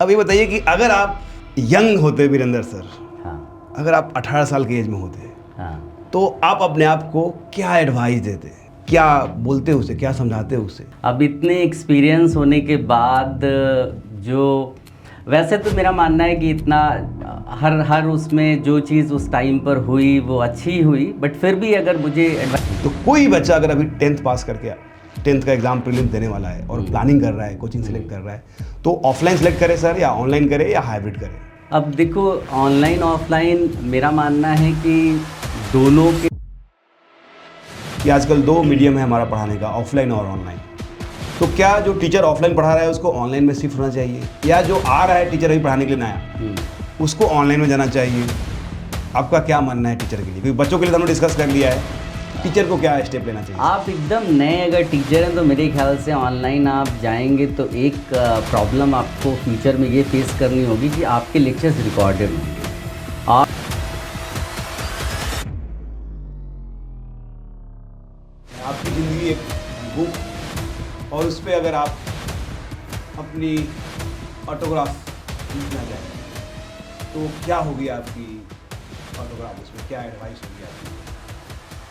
अब ये बताइए कि अगर आप यंग होते वीरेंद्र सर, हाँ अगर आप 18 साल की एज में होते हाँ। तो आप अपने आप को क्या एडवाइस देते, क्या बोलते उसे, क्या समझाते उसे? अब इतने एक्सपीरियंस होने के बाद जो वैसे तो मेरा मानना है कि इतना हर उसमें जो चीज़ उस टाइम पर हुई वो अच्छी हुई, बट फिर भी अगर मुझे तो कोई बच्चा अगर अभी 10th पास करके 10th का एग्जाम प्रीलिम्स देने वाला है और प्लानिंग कर रहा है, कोचिंग सेलेक्ट कर रहा है, तो ऑफलाइन सेलेक्ट करे सर या ऑनलाइन करे या हाइब्रिड करे? अब देखो, ऑनलाइन ऑफलाइन मेरा मानना है कि दोनों के कि आजकल दो मीडियम है हमारा पढ़ाने का, ऑफलाइन और ऑनलाइन। तो क्या जो टीचर ऑफलाइन पढ़ा रहा है उसको ऑनलाइन में शिफ्ट होना चाहिए, या जो आ रहा है टीचर अभी पढ़ाने के लिए नया उसको ऑनलाइन में जाना चाहिए? आपका क्या मानना है टीचर के लिए? क्योंकि बच्चों के लिए तो हमने डिस्कस कर लिया है, टीचर को क्या स्टेप लेना चाहिए? आप एकदम नए अगर टीचर हैं तो मेरे ख्याल से ऑनलाइन आप जाएंगे तो एक प्रॉब्लम आपको फ्यूचर में ये फेस करनी होगी कि आपके लेक्चर्स रिकॉर्डेड होंगे। आप आपकी ज़िंदगी एक बुक और उस पर अगर आप अपनी ऑटोग्राफ लिखना चाहें तो क्या होगी आपकी ऑटोग्राफ, उसमें क्या एडवाइस होगी आपकी?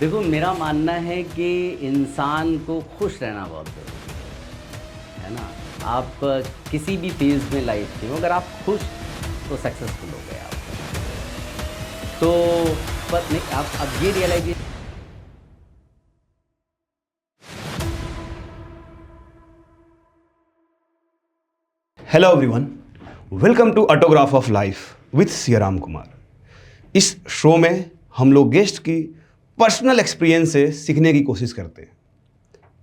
देखो, मेरा मानना है कि इंसान को खुश रहना बहुत ज़रूरी है ना। आप किसी भी फेज़ में लाइफ के हो, अगर आप खुश तो सक्सेसफुल हो गए आप। तो बस नहीं, आप अब ये realise hello everyone, welcome to autograph of life with Siyaram Kumar. इस शो में हम लोग गेस्ट की पर्सनल एक्सपीरियंस से सीखने की कोशिश करते हैं,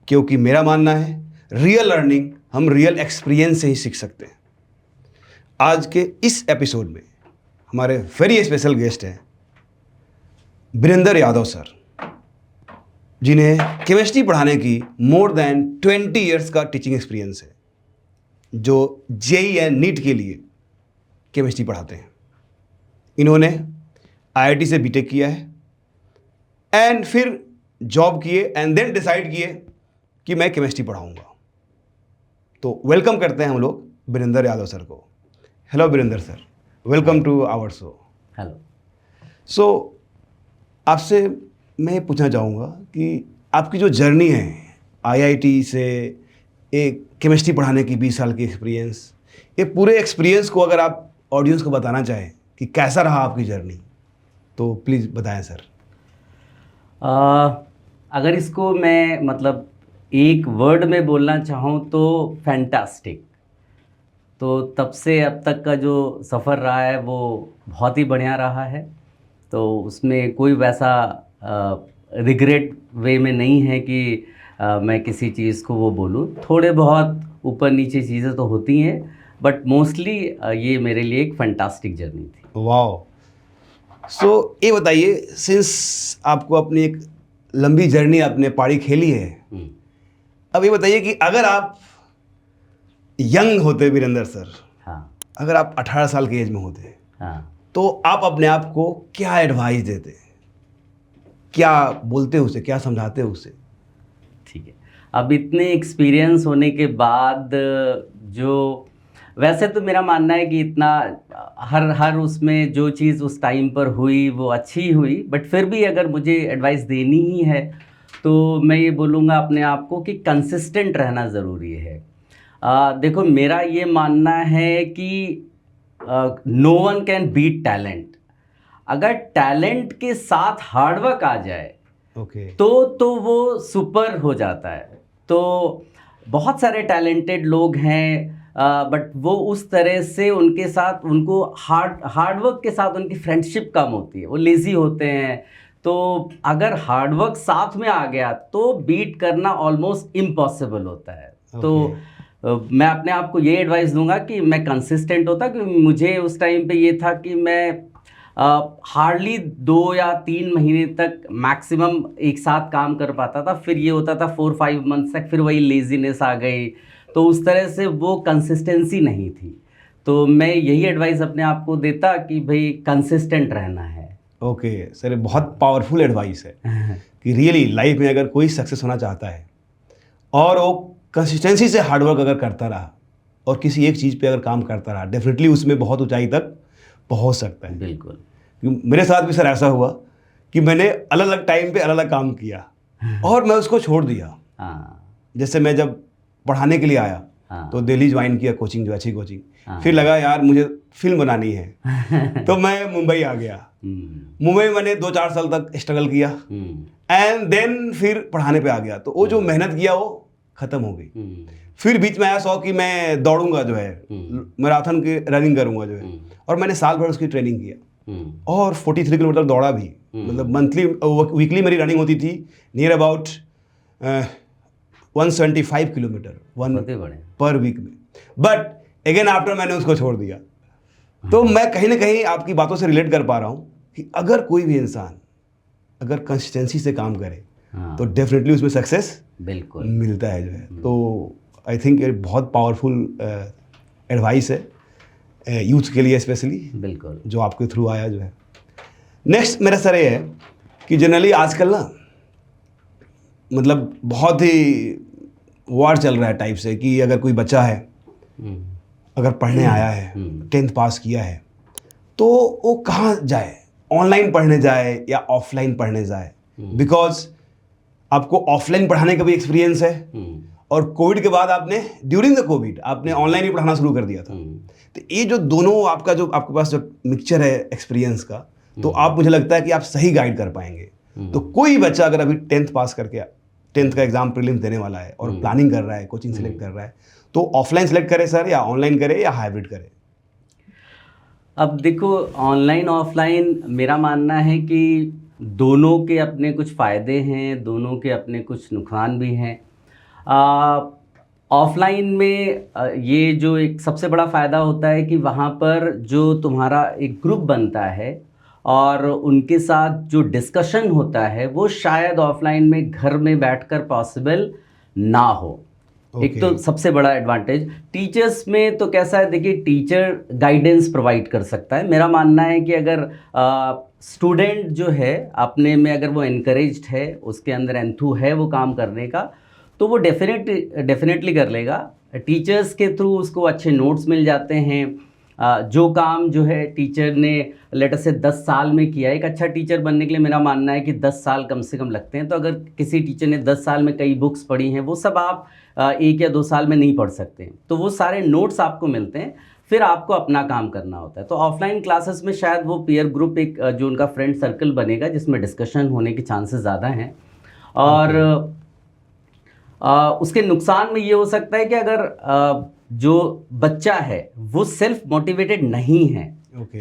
क्योंकि मेरा मानना है रियल लर्निंग हम रियल एक्सपीरियंस से ही सीख सकते हैं। आज के इस एपिसोड में हमारे वेरी स्पेशल गेस्ट हैं वीरेंद्र यादव सर, जिन्हें केमिस्ट्री पढ़ाने की मोर देन 20 इयर्स का टीचिंग एक्सपीरियंस है, जो जेई एंड नीट के लिए केमिस्ट्री पढ़ाते हैं। इन्होंने आईआईटी से बीटेक किया है एंड फिर जॉब किए एंड देन डिसाइड किए कि मैं केमिस्ट्री पढ़ाऊंगा। तो वेलकम करते हैं हम लोग वीरेंद्र यादव सर को। Hello Virendra sir, welcome to our show. Hello. So आपसे मैं ये पूछना चाहूँगा कि आपकी जो जर्नी है आईआईटी से एक केमिस्ट्री पढ़ाने की 20 साल की एक्सपीरियंस, ये पूरे एक्सपीरियंस को अगर आप ऑडियंस को बताना चाहें कि कैसा रहा आपकी जर्नी, तो प्लीज़ बताएं सर। अगर इसको मैं मतलब एक वर्ड में बोलना चाहूँ तो फैंटास्टिक। तो तब से अब तक का जो सफ़र रहा है वो बहुत ही बढ़िया रहा है। तो उसमें कोई वैसा रिग्रेट वे में नहीं है कि मैं किसी चीज़ को वो बोलूँ। थोड़े बहुत ऊपर नीचे चीज़ें तो होती हैं, बट मोस्टली ये मेरे लिए एक फैंटास्टिक जर्नी थी। वाओ। सो ये बताइए, सिंस आपको अपनी एक लंबी जर्नी आपने पारी खेली है, अब ये बताइए कि अगर आप यंग होते वीरेंद्र सर, हाँ अगर आप 18 साल की एज में होते हाँ। तो आप अपने आप को क्या एडवाइस देते, क्या बोलते उसे, क्या समझाते उसे? ठीक है। अब इतने एक्सपीरियंस होने के बाद जो वैसे तो मेरा मानना है कि इतना हर उसमें जो चीज़ उस टाइम पर हुई वो अच्छी हुई, बट फिर भी अगर मुझे एडवाइस देनी ही है तो मैं ये बोलूँगा अपने आप को कि कंसिस्टेंट रहना ज़रूरी है। देखो, मेरा ये मानना है कि no one can beat talent. अगर टैलेंट के साथ हार्डवर्क आ जाए ओके। तो वो सुपर हो जाता है। तो बहुत सारे टैलेंटेड लोग हैं, बट वो उस तरह से उनके साथ उनको हार्डवर्क के साथ उनकी फ्रेंडशिप कम होती है, वो लेज़ी होते हैं। तो अगर हार्डवर्क साथ में आ गया तो बीट करना ऑलमोस्ट इम्पॉसिबल होता है। तो मैं अपने आप को ये एडवाइस दूंगा कि मैं कंसिस्टेंट होता, क्योंकि मुझे उस टाइम पे ये था कि मैं हार्डली 2 या 3 महीने तक मैक्सिमम एक साथ काम कर पाता था। फिर ये होता था 4-5 मंथ्स तक, फिर वही लेजीनेस आ गई। तो उस तरह से वो कंसिस्टेंसी नहीं थी। तो मैं यही एडवाइस अपने आप को देता कि भाई कंसिस्टेंट रहना है। ओके सर, बहुत पावरफुल एडवाइस है कि रियली लाइफ में अगर कोई सक्सेस होना चाहता है और वो कंसिस्टेंसी से हार्डवर्क अगर करता रहा और किसी एक चीज़ पे अगर काम करता रहा, डेफिनेटली उसमें बहुत ऊंचाई तक पहुंच सकता है। बिल्कुल। क्योंकि मेरे साथ भी सर ऐसा हुआ कि मैंने अलग अलग टाइम पे अलग अलग काम किया और मैं उसको छोड़ दिया। हाँ जैसे मैं जब पढ़ाने के लिए आया हाँ तो दिल्ली ज्वाइन किया कोचिंग, जो अच्छी कोचिंग। हाँ। फिर लगा यार मुझे फिल्म बनानी है तो मैं मुंबई आ गया। मुंबई में मैंने 2-4 साल तक स्ट्रगल किया एंड देन फिर पढ़ाने पे आ गया। तो वो जो मेहनत किया वो ख़त्म हो गई। फिर बीच में आया शौक कि मैं दौड़ूंगा, जो है मैराथन की रनिंग करूंगा जो है, और मैंने साल भर उसकी ट्रेनिंग किया और 43 किलोमीटर दौड़ा भी। मतलब मंथली वीकली मेरी रनिंग होती थी near about 175 kilometre per week में। बट अगेन आफ्टर मैंने उसको छोड़ दिया। तो मैं कहीं ना कहीं आपकी बातों से रिलेट कर पा रहा हूँ कि अगर कोई भी इंसान अगर कंसिस्टेंसी से काम करे तो डेफिनेटली उसमें सक्सेस बिल्कुल मिलता है जो है। तो आई थिंक ये बहुत पावरफुल एडवाइस है यूथ के लिए स्पेशली, बिल्कुल, जो आपके थ्रू आया जो है। नेक्स्ट मेरा सर ये है कि जनरली आजकल ना मतलब बहुत ही वार चल रहा है टाइप से कि अगर कोई बच्चा है अगर पढ़ने आया है, 10th पास किया है, तो वो कहाँ जाए, ऑनलाइन पढ़ने जाए या ऑफलाइन पढ़ने जाए। बिकॉज आपको ऑफलाइन पढ़ाने का भी एक्सपीरियंस है और कोविड के बाद आपने ड्यूरिंग द कोविड आपने ऑनलाइन ही पढ़ाना शुरू कर दिया था। तो ये जो दोनों आपका जो आपके पास जो मिक्सचर है एक्सपीरियंस का, तो आप मुझे लगता है कि आप सही गाइड कर पाएंगे। तो कोई बच्चा अगर अभी 10th पास करके 10th का एग्जाम प्रीलिम्स देने वाला है और प्लानिंग कर रहा है, कोचिंग सेलेक्ट कर रहा है, तो ऑफलाइन सेलेक्ट करे सर या ऑनलाइन करे या हाइब्रिड करे? अब देखो, ऑनलाइन ऑफलाइन मेरा मानना है कि दोनों के अपने कुछ फ़ायदे हैं, दोनों के अपने कुछ नुकसान भी हैं। ऑफलाइन में ये जो एक सबसे बड़ा फ़ायदा होता है कि वहाँ पर जो तुम्हारा एक ग्रुप बनता है और उनके साथ जो डिस्कशन होता है वो शायद ऑफलाइन में घर में बैठकर पॉसिबल ना हो। एक तो सबसे बड़ा एडवांटेज। टीचर्स में तो कैसा है, देखिए टीचर गाइडेंस प्रोवाइड कर सकता है। मेरा मानना है कि अगर स्टूडेंट जो है अपने में अगर वो इनकरेज्ड है, उसके अंदर एंथू है वो काम करने का, तो वो डेफिनेटली कर लेगा। टीचर्स के थ्रू उसको अच्छे नोट्स मिल जाते हैं। जो काम जो है टीचर ने लेटर से 10 साल में किया, एक अच्छा टीचर बनने के लिए मेरा मानना है कि 10 साल कम से कम लगते हैं। तो अगर किसी टीचर ने 10 साल में कई बुक्स पढ़ी हैं, वो सब आप 1 या 2 साल में नहीं पढ़ सकते हैं। तो वो सारे नोट्स आपको मिलते हैं, फिर आपको अपना काम करना होता है। तो ऑफलाइन क्लासेस में शायद वो पीयर ग्रुप, एक जो उनका फ्रेंड सर्कल बनेगा जिसमें डिस्कशन होने के चांसेस ज़्यादा हैं। और उसके नुकसान में ये हो सकता है कि अगर जो बच्चा है वो सेल्फ मोटिवेटेड नहीं है,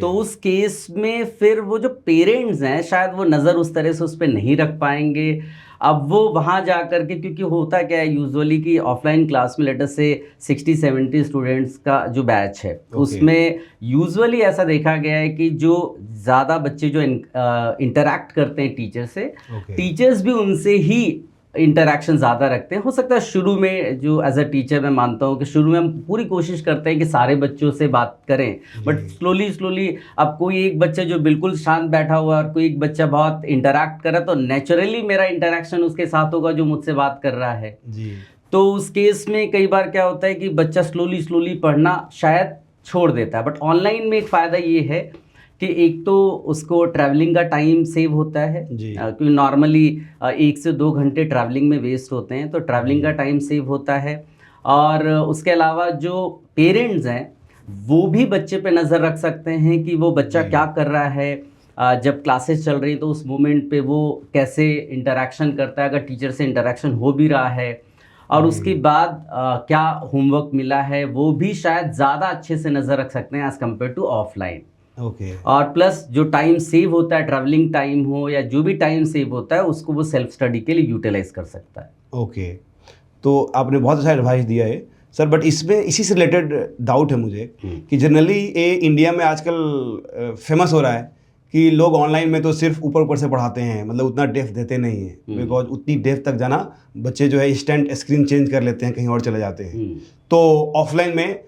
तो उस केस में फिर वो जो पेरेंट्स हैं शायद वो नज़र उस तरह से उस पर नहीं रख पाएंगे। अब वो वहाँ जा कर के, क्योंकि होता क्या है यूजुअली कि ऑफलाइन क्लास में लेटर से 60-70 स्टूडेंट्स का जो बैच है, उसमें यूजुअली ऐसा देखा गया है कि जो ज़्यादा बच्चे जो इंटरैक्ट करते हैं टीचर से, टीचर्स भी उनसे ही इंटरैक्शन ज़्यादा रखते हैं। हो सकता है शुरू में, जो एज अ टीचर मैं मानता हूँ कि शुरू में हम पूरी कोशिश करते हैं कि सारे बच्चों से बात करें, बट स्लोली अब कोई एक बच्चा जो बिल्कुल शांत बैठा हुआ है और कोई एक बच्चा बहुत इंटरैक्ट कर रहा है, तो नेचुरली मेरा इंटरैक्शन उसके साथ होगा जो मुझसे बात कर रहा है जी। तो उस केस में कई बार क्या होता है कि बच्चा स्लोली पढ़ना शायद छोड़ देता है। बट ऑनलाइन में एक फ़ायदा ये है कि एक तो उसको ट्रैवलिंग का टाइम सेव होता है, क्योंकि नॉर्मली 1 से 2 घंटे ट्रैवलिंग में वेस्ट होते हैं, तो ट्रैवलिंग का टाइम सेव होता है। और उसके अलावा जो पेरेंट्स हैं वो भी बच्चे पे नज़र रख सकते हैं कि वो बच्चा क्या कर रहा है, जब क्लासेस चल रही तो उस मोमेंट पे वो कैसे इंटरेक्शन करता है, अगर टीचर से इंटरेक्शन हो भी रहा है, और उसके बाद क्या होमवर्क मिला है, वो भी शायद ज़्यादा अच्छे से नज़र रख सकते हैं एज़ कम्पेयर टू ऑफलाइन। और प्लस जो टाइम सेव होता है, ट्रैवलिंग टाइम हो या जो भी टाइम सेव होता है, उसको वो सेल्फ स्टडी के लिए यूटिलाइज कर सकता है। तो आपने बहुत अच्छा एडवाइस दिया है सर। बट इसमें इसी से रिलेटेड डाउट है मुझे कि जनरली ये इंडिया में आजकल फेमस हो रहा है कि लोग ऑनलाइन में तो सिर्फ ऊपर से पढ़ाते हैं, मतलब उतना डेप्थ देते नहीं है। बिकॉज उतनी डेप्थ तक जाना, बच्चे जो है इंस्टेंट स्क्रीन चेंज कर लेते हैं, कहीं और चले जाते हैं। तो ऑफलाइन में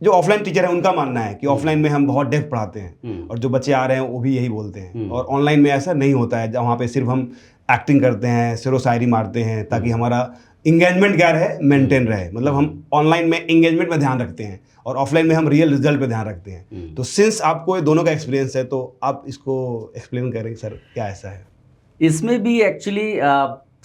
जो ऑफलाइन टीचर है उनका मानना है कि ऑफलाइन में हम बहुत डेप्थ पढ़ाते हैं, और जो बच्चे आ रहे हैं वो भी यही बोलते हैं। और ऑनलाइन में ऐसा नहीं होता है, वहाँ पे सिर्फ हम एक्टिंग करते हैं, शेरो शायरी मारते हैं ताकि हमारा इंगेजमेंट क्या रहे, मेंटेन रहे। मतलब हम ऑनलाइन में इंगेजमेंट में ध्यान रखते हैं और ऑफलाइन में हम रियल रिजल्ट पे ध्यान रखते हैं। तो सिंस आपको ये दोनों का एक्सपीरियंस है, तो आप इसको एक्सप्लेन करें सर, क्या ऐसा है? इसमें भी एक्चुअली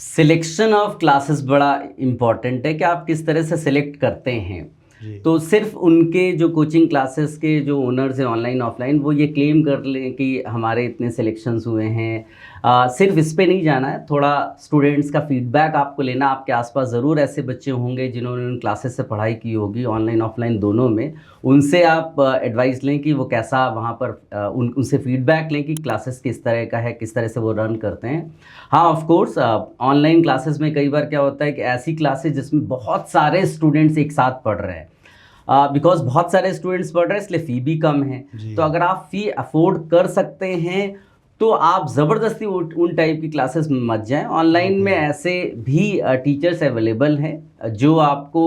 सिलेक्शन ऑफ क्लासेस बड़ा इम्पॉर्टेंट है कि आप किस तरह से सिलेक्ट करते हैं। जी। तो सिर्फ उनके जो कोचिंग क्लासेस के जो ओनर्स हैं ऑनलाइन ऑफलाइन, वो ये क्लेम कर लें कि हमारे इतने सिलेक्शंस हुए हैं, सिर्फ इस पे नहीं जाना है। थोड़ा स्टूडेंट्स का फीडबैक आपको लेना। आपके आसपास ज़रूर ऐसे बच्चे होंगे जिन्होंने उन क्लासेस से पढ़ाई की होगी, ऑनलाइन ऑफलाइन दोनों में। उनसे आप एडवाइस लें कि वो कैसा वहाँ पर उनसे फीडबैक लें कि क्लासेस किस तरह का है, किस तरह से वो रन करते हैं। हाँ, ऑफ कोर्स ऑनलाइन क्लासेस में कई बार क्या होता है कि ऐसी क्लासेस जिसमें बहुत सारे स्टूडेंट्स एक साथ पढ़ रहे हैं, बिकॉज बहुत सारे स्टूडेंट्स पढ़ रहे हैं इसलिए फ़ी भी कम है। तो अगर आप फ़ी अफोर्ड कर सकते हैं तो आप ज़बरदस्ती उन टाइप की क्लासेस में मत जाएं। ऑनलाइन में ऐसे भी टीचर्स अवेलेबल हैं जो आपको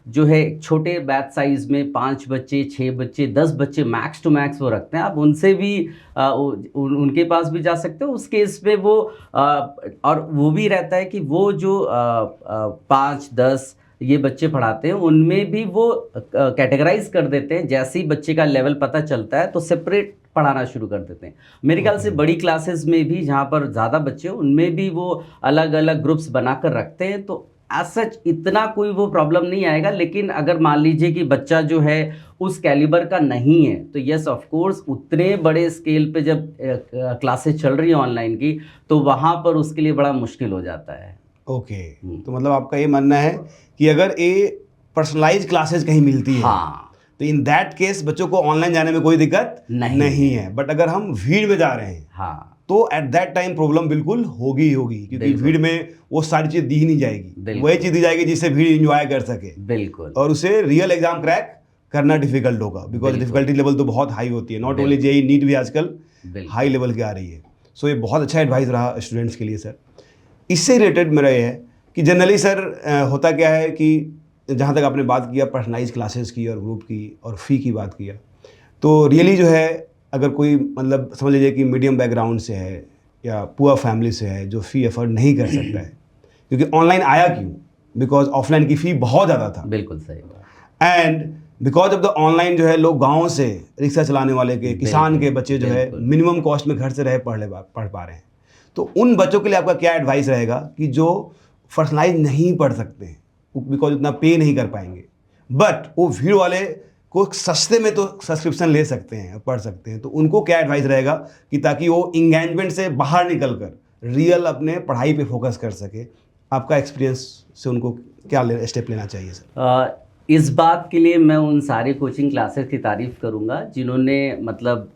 जो है छोटे बैच साइज़ में 5 बच्चे, 6 बच्चे, 10 बच्चे मैक्स टू मैक्स वो रखते हैं। आप उनसे भी उनके पास भी जा सकते हो। उस केस में वो और वो भी रहता है कि वो जो 5, 10 ये बच्चे पढ़ाते हैं उनमें भी वो कैटेगराइज कर देते हैं। जैसे ही बच्चे का लेवल पता चलता है तो सेपरेट पढ़ाना शुरू कर देते हैं। मेरे ख्याल से बड़ी क्लासेस में भी जहाँ पर ज़्यादा बच्चे हो उनमें भी वो अलग अलग ग्रुप्स बनाकर रखते हैं। तो एज सच इतना कोई वो प्रॉब्लम नहीं आएगा। लेकिन अगर मान लीजिए कि बच्चा जो है उस कैलिबर का नहीं है तो यस ऑफ कोर्स उतने बड़े स्केल पे जब क्लासेस चल रही है ऑनलाइन की तो वहाँ पर उसके लिए बड़ा मुश्किल हो जाता है। ओके। तो मतलब आपका ये मानना है कि अगर ये पर्सनलाइज क्लासेस कहीं मिलती है, हाँ, तो इन दैट केस बच्चों को ऑनलाइन जाने में कोई दिक्कत नहीं है। बट अगर हम भीड़ में जा रहे हैं, हाँ, तो एट दैट टाइम प्रॉब्लम बिल्कुल होगी ही होगी, क्योंकि भीड़ में वो सारी चीज़ दी ही नहीं जाएगी। वही चीज़ दी जाएगी जिससे भीड़ इंजॉय कर सके। बिल्कुल। और उसे रियल एग्जाम क्रैक करना डिफिकल्ट होगा, बिकॉज डिफिकल्टी लेवल तो बहुत हाई होती है। नॉट ओनली जेई, नीट भी आजकल हाई लेवल की आ रही है। सो ये बहुत अच्छा एडवाइस रहा स्टूडेंट्स के लिए सर। इससे रिलेटेड मेरा ये है कि जनरली सर होता क्या है कि जहाँ तक आपने बात किया पर्सनलाइज क्लासेस की और ग्रुप की और फ़ी की बात किया, तो रियली जो है अगर कोई मतलब समझ लीजिए कि मीडियम बैकग्राउंड से है या पुअर फैमिली से है जो फ़ी अफोर्ड नहीं कर सकता है, क्योंकि ऑनलाइन आया क्यों, बिकॉज ऑफलाइन की फ़ी बहुत ज़्यादा था। बिल्कुल सही बात। And because of the online जो है लोग गाँव से रिक्शा चलाने वाले के, किसान के बच्चे जो है मिनिमम कॉस्ट में घर से रहे पढ़ पा रहे हैं। तो उन बच्चों के लिए आपका क्या एडवाइस रहेगा कि जो पर्सनलाइज नहीं पढ़ सकते हैं बिकॉज उतना पे नहीं कर पाएंगे, बट वो भीड़ वाले को सस्ते में तो सब्सक्रिप्शन ले सकते हैं, पढ़ सकते हैं, तो उनको क्या एडवाइस रहेगा कि ताकि वो इंगेजमेंट से बाहर निकल कर रियल अपने पढ़ाई पे फोकस कर सके? आपका एक्सपीरियंस से उनको क्या स्टेप लेना चाहिए सर? इस बात के लिए मैं उन सारे कोचिंग क्लासेस की तारीफ़ करूंगा जिन्होंने मतलब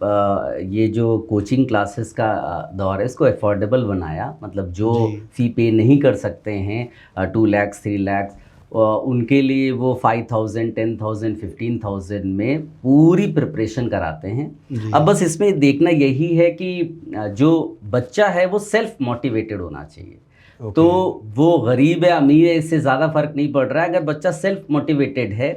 ये जो कोचिंग क्लासेस का दौर है इसको अफोर्डेबल बनाया। मतलब जो फ़ी पे नहीं कर सकते हैं 2 लाख 3 लाख उनके लिए वो 5,000 10,000 15,000 में पूरी प्रिपरेशन कराते हैं। अब बस इसमें देखना यही है कि जो बच्चा है वो सेल्फ मोटिवेटेड होना चाहिए। तो वो गरीब है अमीर है इससे ज़्यादा फ़र्क नहीं पड़ रहा है। अगर बच्चा सेल्फ मोटिवेटेड है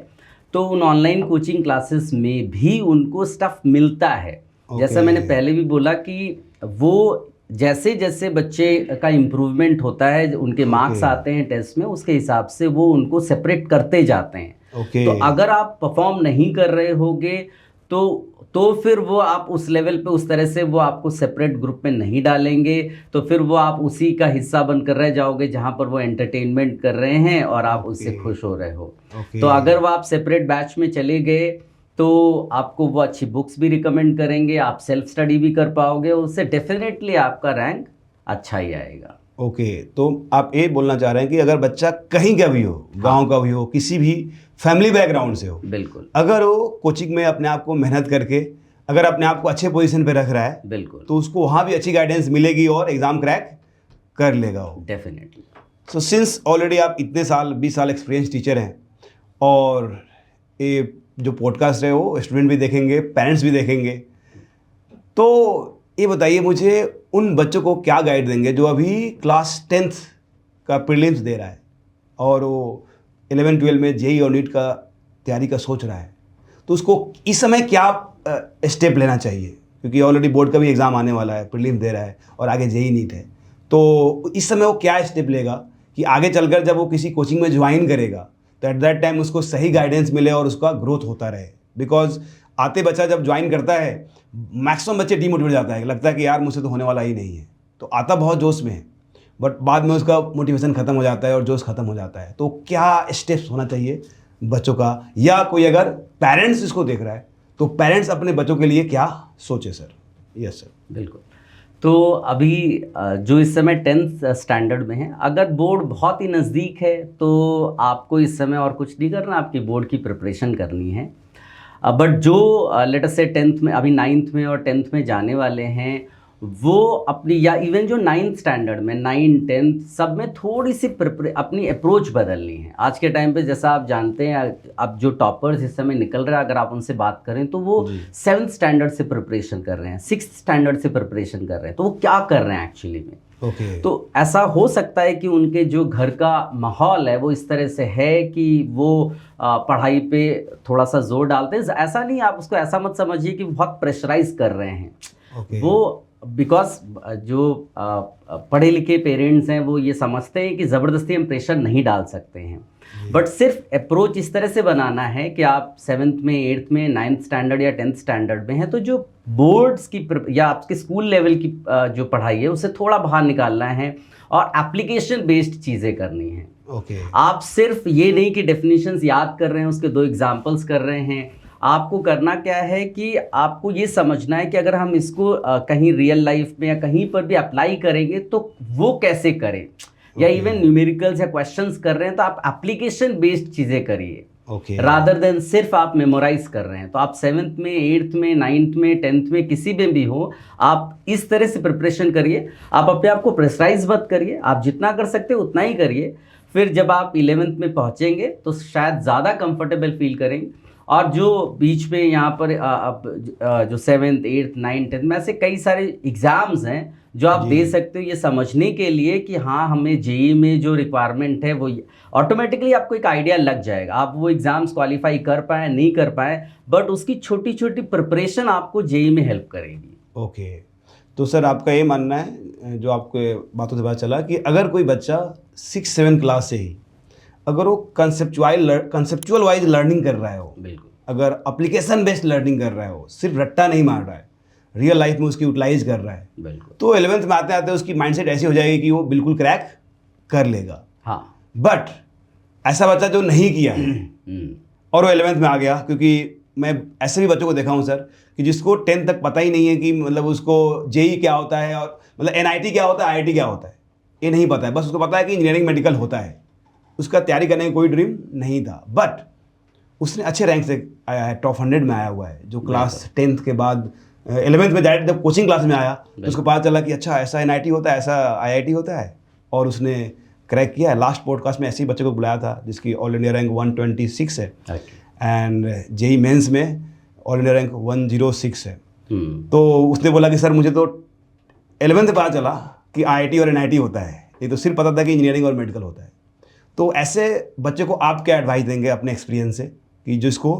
तो उन ऑनलाइन कोचिंग क्लासेस में भी उनको स्टफ़ मिलता है। जैसा मैंने पहले भी बोला कि वो जैसे जैसे बच्चे का इम्प्रूवमेंट होता है, उनके मार्क्स आते हैं टेस्ट में, उसके हिसाब से वो उनको सेपरेट करते जाते हैं। तो अगर आप परफॉर्म नहीं कर रहे होगे तो फिर वो आप उस लेवल पे उस तरह से वो आपको सेपरेट ग्रुप में नहीं डालेंगे। तो फिर वो आप उसी का हिस्सा बनकर रह जाओगे जहाँ पर वो एंटरटेनमेंट कर रहे हैं और आप उससे खुश हो रहे हो। तो अगर वो आप सेपरेट बैच में चले गए तो आपको वो अच्छी बुक्स भी रिकमेंड करेंगे, आप सेल्फ स्टडी भी कर पाओगे, उससे डेफिनेटली आपका रैंक अच्छा ही आएगा। ओके, तो आप ये बोलना चाह रहे हैं कि अगर बच्चा कहीं का भी हो, गांव का भी हो, किसी भी फैमिली बैकग्राउंड से हो, बिल्कुल, अगर वो कोचिंग में अपने आप को मेहनत करके अगर अपने आप को अच्छे पोजीशन पे रख रहा है, बिल्कुल, तो उसको वहाँ भी अच्छी गाइडेंस मिलेगी और एग्ज़ाम क्रैक कर लेगा वो। डेफिनेटली। सो सिंस ऑलरेडी आप इतने साल 20 साल एक्सपीरियंस टीचर हैं और ये जो पॉडकास्ट है वो स्टूडेंट भी देखेंगे, पेरेंट्स भी देखेंगे, तो ये बताइए मुझे उन बच्चों को क्या गाइड देंगे जो अभी क्लास 10th का प्रीलिम्स दे रहा है और वो 11-12 में जेई और नीट का तैयारी का सोच रहा है, तो उसको इस समय क्या स्टेप लेना चाहिए? क्योंकि ऑलरेडी बोर्ड का भी एग्ज़ाम आने वाला है, प्रीलिम्स दे रहा है और आगे जेई नीट है, तो इस समय वो क्या स्टेप लेगा कि आगे चलकर जब वो किसी कोचिंग में ज्वाइन करेगा तो एट दैट टाइम उसको सही गाइडेंस मिले और उसका ग्रोथ होता रहे। बिकॉज आते बच्चा जब ज्वाइन करता है, मैक्सिमम बच्चे डीमोटिवेट जाता है, लगता है कि यार मुझसे तो होने वाला ही नहीं है, तो आता बहुत जोश में है, बट बाद में उसका मोटिवेशन ख़त्म हो जाता है और जोश ख़त्म हो जाता है। तो क्या स्टेप्स होना चाहिए बच्चों का, या कोई अगर पेरेंट्स इसको देख रहा है तो पेरेंट्स अपने बच्चों के लिए क्या सोचे सर? Yes sir. बिल्कुल। तो अभी जो इस समय 10th स्टैंडर्ड में है, अगर बोर्ड बहुत ही नज़दीक है तो आपको इस समय और कुछ नहीं करना, आपकी बोर्ड की प्रिपरेशन करनी है। बट जो लेट अस से 10th में, अभी 9th में और 10th में जाने वाले हैं, वो अपनी, या इवन जो 9th स्टैंडर्ड में 9, 10th सब में थोड़ी सी अपनी अप्रोच बदलनी है। आज के टाइम पे जैसा आप जानते हैं, अब जो टॉपर्स इस समय निकल रहे हैं, अगर आप उनसे बात करें तो वो 7th स्टैंडर्ड से प्रिपरेशन कर रहे हैं, 6th स्टैंडर्ड से प्रिपरेशन कर रहे हैं। तो वो क्या कर रहे हैं एक्चुअली में? तो ऐसा हो सकता है कि उनके जो घर का माहौल है वो इस तरह से है कि वो पढ़ाई पे थोड़ा सा जोर डालते हैं। ऐसा नहीं, आप उसको ऐसा मत समझिए कि बहुत प्रेशराइज कर रहे हैं। वो बिकॉज जो पढ़े लिखे पेरेंट्स हैं वो ये समझते हैं कि ज़बरदस्ती हम प्रेशर नहीं डाल सकते हैं, बट सिर्फ अप्रोच इस तरह से बनाना है कि आप 7th में, 8th में, 9th स्टैंडर्ड या 10th स्टैंडर्ड में हैं तो जो बोर्ड्स की या आपके स्कूल लेवल की जो पढ़ाई है उसे थोड़ा बाहर निकालना है और एप्लीकेशन बेस्ड चीज़ें करनी है। आप सिर्फ ये नहीं कि डेफिनेशंस याद कर रहे हैं, उसके 2 एग्जाम्पल्स कर रहे हैं। आपको करना क्या है कि आपको ये समझना है कि अगर हम इसको कहीं रियल लाइफ में या कहीं पर भी अप्लाई करेंगे तो वो कैसे करें, या इवन न्यूमेरिकल्स या क्वेश्चंस कर रहे हैं तो आप एप्लीकेशन बेस्ड चीज़ें करिए, रादर देन सिर्फ आप मेमोराइज कर रहे हैं। तो आप 7th में, 8th में, 9th में, 10th में किसी में भी हो, आप इस तरह से प्रिपरेशन करिए। आप अपने आप को प्रेशराइज मत करिए, आप जितना कर सकते हो उतना ही करिए। फिर जब आप 11th में पहुँचेंगे तो शायद ज़्यादा कंफर्टेबल फील करेंगे। और जो बीच में यहाँ पर जो 7th, 8th, 9th, 10th में ऐसे कई सारे एग्ज़ाम्स हैं जो आप दे सकते हो, ये समझने के लिए कि हाँ हमें जेईई में जो रिक्वायरमेंट है वो ऑटोमेटिकली आपको एक आइडिया लग जाएगा। आप वो एग्ज़ाम्स क्वालिफाई कर पाए नहीं कर पाए, बट उसकी छोटी छोटी प्रिपरेशन आपको जेईई में हेल्प करेगी। तो सर आपका ये मानना है, जो आपके बातों से पता चला, कि अगर कोई बच्चा 6-7 क्लास से ही अगर वो कंसेप्चुअल वाइज लर्निंग कर रहा है, हो बिल्कुल, अगर एप्लीकेशन बेस्ड लर्निंग कर रहा है, हो सिर्फ रट्टा नहीं मार रहा है, रियल लाइफ में उसकी यूटिलाइज कर रहा है, बिल्कुल, तो 11th में आते आते उसकी माइंडसेट ऐसी हो जाएगी कि वो बिल्कुल क्रैक कर लेगा। हाँ, बट ऐसा बच्चा जो नहीं किया है और वो 11th में आ गया, क्योंकि मैं ऐसे भी बच्चों को देखा हूँ सर कि जिसको 10th तक पता ही नहीं है कि मतलब उसको जेईई क्या होता है और मतलब एनआईटी क्या होता है, आईआईटी क्या होता है, ये नहीं पता है। बस उसको पता है कि इंजीनियरिंग मेडिकल होता है, उसका तैयारी करने का कोई ड्रीम नहीं था, बट उसने अच्छे रैंक से आया है, टॉप 100 में आया हुआ है। जो क्लास 10th के बाद 11th में डायरेक्ट जब कोचिंग क्लास में आया तो उसको पता चला कि अच्छा ऐसा एनआईटी होता है, ऐसा आईआईटी होता है, और उसने क्रैक किया है। लास्ट पॉडकास्ट में ऐसे ही बच्चे को बुलाया था जिसकी ऑल इंडिया रैंक 126 है एंड जेईई मेंस में ऑल इंडिया रैंक 106 है। तो उसने बोला कि सर मुझे तो 11th में पता चला कि आईआईटी और एनआईटी होता है, ये तो सिर्फ पता था कि इंजीनियरिंग और मेडिकल होता है। तो ऐसे बच्चे को आप क्या एडवाइस देंगे अपने एक्सपीरियंस से, कि जिसको,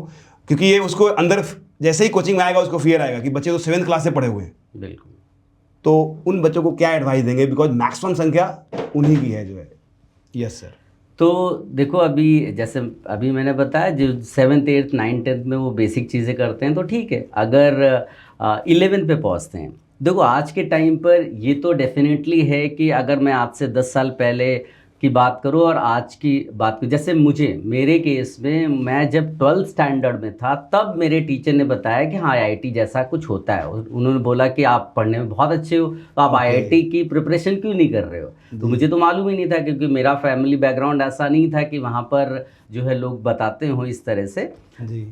क्योंकि ये उसको अंदर जैसे ही कोचिंग में आएगा उसको फियर आएगा कि बच्चे तो 7th क्लास से पढ़े हुए हैं, बिल्कुल, तो उन बच्चों को क्या एडवाइस देंगे, बिकॉज मैक्सिमम संख्या उन्हीं की है जो है। Yes sir. तो देखो, अभी जैसे अभी मैंने बताया जो 7th, 8th, 9th, 10th में वो बेसिक चीज़ें करते हैं तो ठीक है। अगर 11th पे पहुंचते हैं, देखो आज के टाइम पर ये तो डेफिनेटली है कि अगर मैं आज से 10 साल पहले की बात करूं और आज की बात करूं, जैसे मेरे केस में मैं जब 12th स्टैंडर्ड में था तब मेरे टीचर ने बताया कि हाँ आईआईटी जैसा कुछ होता है। उन्होंने बोला कि आप पढ़ने में बहुत अच्छे हो तो आप आईआईटी की प्रिपरेशन क्यों नहीं कर रहे हो। तो मुझे तो मालूम ही नहीं था, क्योंकि मेरा फैमिली बैकग्राउंड ऐसा नहीं था कि वहाँ पर जो है लोग बताते हो इस तरह से।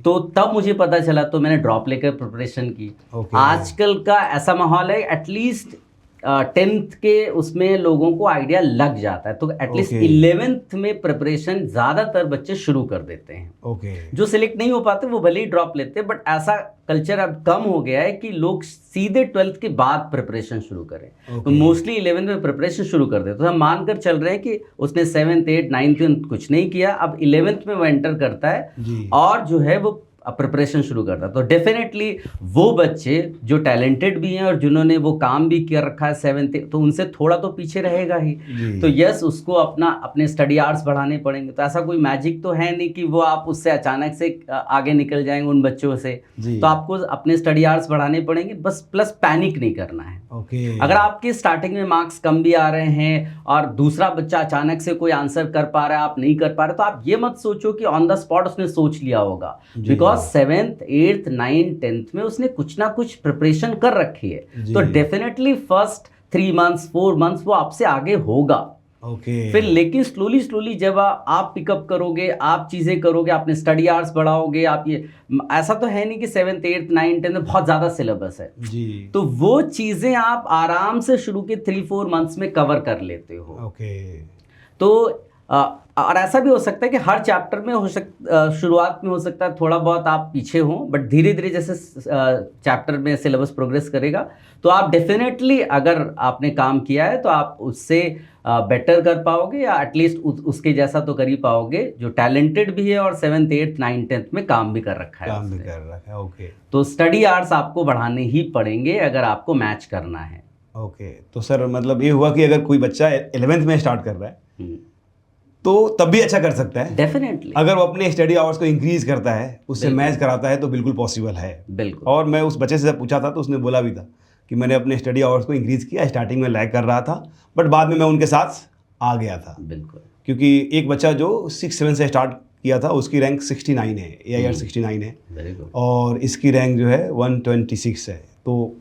तो तब मुझे पता चला तो मैंने ड्रॉप लेकर प्रिपरेशन की। आजकल का ऐसा माहौल है, एटलीस्ट 10th के उसमें लोगों को आइडिया लग जाता है, तो एटलीस्ट 11th में प्रिपरेशन ज़्यादातर बच्चे शुरू कर देते हैं। जो सिलेक्ट नहीं हो पाते वो भले ही ड्रॉप लेते हैं, बट ऐसा कल्चर अब कम हो गया है कि लोग सीधे 12th के बाद प्रिपरेशन शुरू करें। तो मोस्टली 11th में प्रिपरेशन शुरू कर देते। तो हम मानकर चल रहे हैं कि उसने 7th, 8th, 9th कुछ नहीं किया, अब 11th में वो एंटर करता है और जो है वो प्रिपरेशन शुरू करता है। तो डेफिनेटली वो बच्चे जो टैलेंटेड भी हैं और जिन्होंने वो काम भी कर रखा है 7th, तो उनसे थोड़ा तो पीछे रहेगा ही। जी। तो यस, उसको अपने स्टडी आवर्स बढ़ाने पड़ेंगे। तो ऐसा कोई मैजिक तो है नहीं कि वो आप उससे अचानक से आगे निकल जाएंगे उन बच्चों से। जी। तो आपको अपने स्टडी आवर्स बढ़ाने पड़ेंगे, बस प्लस पैनिक नहीं करना है। ओके। अगर आपके स्टार्टिंग में मार्क्स कम भी आ रहे हैं और दूसरा बच्चा अचानक से कोई आंसर कर पा रहा है, आप नहीं कर पा रहे, तो आप ये मत सोचो कि ऑन द स्पॉट उसने सोच लिया होगा। जी। Because 7th 8th 9th 10th में उसने कुछ ना कुछ प्रिपरेशन कर रखी है। जी। तो डेफिनेटली फर्स्ट 3 मंथ्स 4 मंथ्स वो आपसे आगे होगा। ओके। फिर लेकिन स्लोली जब आप पिकअप करोगे, आप चीज़ें करोगे, आपने स्टडी आवर्स बढ़ाओगे, आप ये ऐसा तो है नहीं कि 7th 8th 9th 10th में बहुत ज़्यादा सिलेबस है। जी। तो वो चीज़ें आप आराम से शुरू के 3-4 मंथ्स में कवर कर लेते हो। ओके। तो और ऐसा भी हो सकता है कि हर चैप्टर में शुरुआत में हो सकता है थोड़ा बहुत आप पीछे हों, बट धीरे धीरे जैसे चैप्टर में सिलेबस प्रोग्रेस करेगा तो आप डेफिनेटली, अगर आपने काम किया है तो आप उससे बेटर कर पाओगे, या एटलीस्ट उसके जैसा तो कर ही पाओगे जो टैलेंटेड भी है और 7th 8th 9th 10th में काम भी कर रखा है। काम भी कर रखा है। ओके। तो स्टडी आवर्स आपको बढ़ाने ही पड़ेंगे अगर आपको मैच करना है। ओके। तो सर मतलब ये हुआ कि अगर कोई बच्चा 11th में स्टार्ट कर रहा है तो तब भी अच्छा कर सकता है डेफिनेटली। अगर वो अपने स्टडी आवर्स को इंक्रीज करता है, उससे मैच कराता है, तो बिल्कुल पॉसिबल है। बिल्कुल। और मैं उस बच्चे से पूछा था तो उसने बोला भी था कि मैंने अपने स्टडी आवर्स को इंक्रीज किया, स्टार्टिंग में लैग कर रहा था बट बाद में मैं उनके साथ आ गया था। बिल्कुल। क्योंकि एक बच्चा जो 6-7 से स्टार्ट किया था उसकी रैंक 69 है, AIR 69 है। Very good. और इसकी रैंक जो है 126 है। तो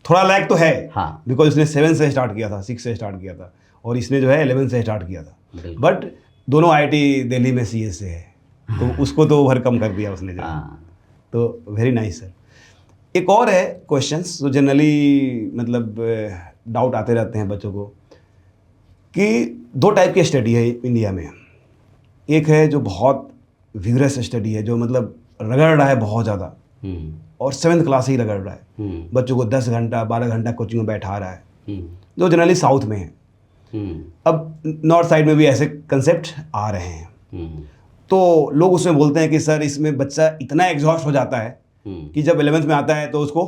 थोड़ा लैग तो है। हाँ। बिकॉज उसने 7 से स्टार्ट किया था, 6 से स्टार्ट किया था, और इसने जो है 11 से स्टार्ट किया था। बट दोनों IIT दिल्ली में CS से है, तो उसको तो ओवरकम कर दिया उसने जो। तो वेरी नाइस सर। एक और है क्वेश्चंस जो जनरली मतलब डाउट आते रहते हैं बच्चों को कि 2 टाइप की स्टडी है इंडिया में। एक है जो बहुत विगरस स्टडी है, जो मतलब रगड़ रहा है बहुत ज़्यादा, और 7th क्लास ही रगड़ रहा है, बच्चों को 10 घंटा 12 घंटा कोचिंग में बैठा रहा है, जो जनरली साउथ में है। अब नॉर्थ साइड में भी ऐसे कंसेप्ट आ रहे हैं। तो लोग उसमें बोलते हैं कि सर इसमें बच्चा इतना एग्जॉस्ट हो जाता है कि जब 11th में आता है तो उसको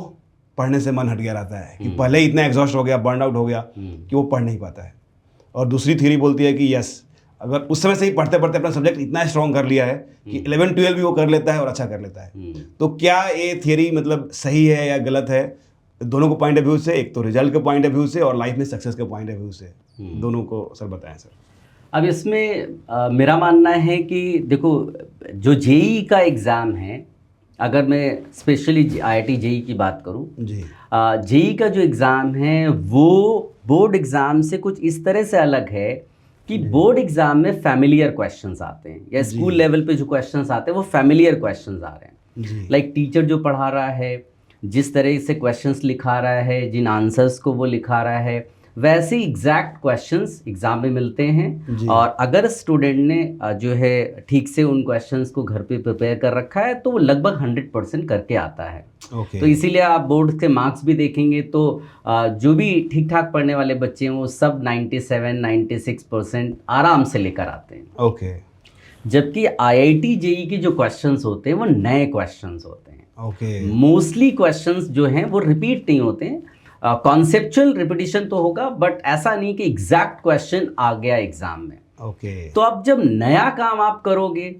पढ़ने से मन हट गया रहता है, कि पहले ही इतना एग्जॉस्ट हो गया, बर्न आउट हो गया कि वो पढ़ नहीं पाता है। और दूसरी थ्योरी बोलती है कि यस, अगर उस समय से ही पढ़ते पढ़ते अपना सब्जेक्ट इतना स्ट्रॉन्ग कर लिया है कि 11-12 भी वो कर लेता है और अच्छा कर लेता है। तो क्या ये थियरी मतलब सही है या गलत है? दोनों को पॉइंट ऑफ व्यू से, एक तो रिजल्ट के पॉइंट ऑफ व्यू से और लाइफ में सक्सेस के पॉइंट ऑफ व्यू से, दोनों को सर बताएं सर। अब इसमें मेरा मानना है कि देखो, जो जेई का एग्ज़ाम है, अगर मैं स्पेशली IIT जेई की बात करूं जी, जेई का जो एग्ज़ाम है वो बोर्ड एग्ज़ाम से कुछ इस तरह से अलग है कि बोर्ड एग्ज़ाम में फैमिलियर क्वेश्चंस आते हैं, या स्कूल लेवल पे जो क्वेश्चंस आते हैं वो फैमिलियर क्वेश्चंस आ रहे हैं। लाइक टीचर जो पढ़ा रहा है, जिस तरह से क्वेश्चंस लिखा रहा है, जिन आंसर्स को वो लिखा रहा है, वैसे एग्जैक्ट क्वेश्चंस एग्जाम में मिलते हैं। और अगर स्टूडेंट ने जो है ठीक से उन क्वेश्चंस को घर पे प्रिपेयर कर रखा है तो वो लगभग 100% करके आता है। तो इसीलिए आप बोर्ड के मार्क्स भी देखेंगे तो जो भी ठीक ठाक पढ़ने वाले बच्चे हैं वो सब 97-96% आराम से लेकर आते हैं। जबकि IIT जेई के जो क्वेश्चंस होते हैं वो नए क्वेश्चंस होते हैं। मोस्टली क्वेश्चंस जो हैं वो रिपीट नहीं होते हैं, कॉन्सेप्चुअल रिपीटिशन तो होगा, बट ऐसा नहीं कि एग्जैक्ट क्वेश्चन आ गया एग्जाम में। तो अब जब नया काम आप करोगे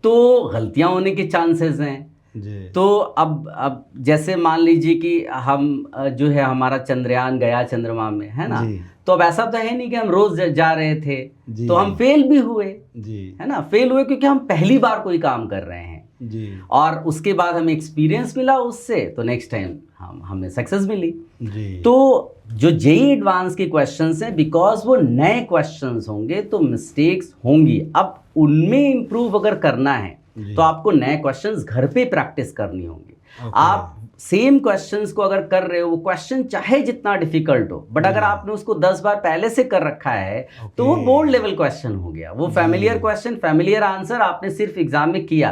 तो गलतियां होने के चांसेस हैं। तो अब जैसे मान लीजिए कि हम जो है हमारा चंद्रयान गया चंद्रमा में, है ना, तो अब ऐसा तो है नहीं कि हम रोज जा रहे थे, तो हम फेल भी हुए, है ना, फेल हुए क्योंकि हम पहली बार कोई काम कर रहे हैं और उसके बाद हमें एक्सपीरियंस मिला उससे, तो नेक्स्ट टाइम हमें सक्सेस मिली। तो जो जेई एडवांस के क्वेश्चंस हैं, बिकॉज वो नए क्वेश्चंस होंगे तो मिस्टेक्स होंगी। अब उनमें इम्प्रूव अगर करना है तो आपको नए क्वेश्चंस घर पे प्रैक्टिस करनी होंगी। आप सेम क्वेश्चंस को अगर कर रहे हो, वो क्वेश्चन चाहे जितना डिफिकल्ट हो, बट अगर आपने उसको 10 बार पहले से कर रखा है तो वो बोर्ड लेवल क्वेश्चन हो गया। वो फैमिलियर क्वेश्चन, फैमिलियर आंसर आपने सिर्फ एग्जाम में किया,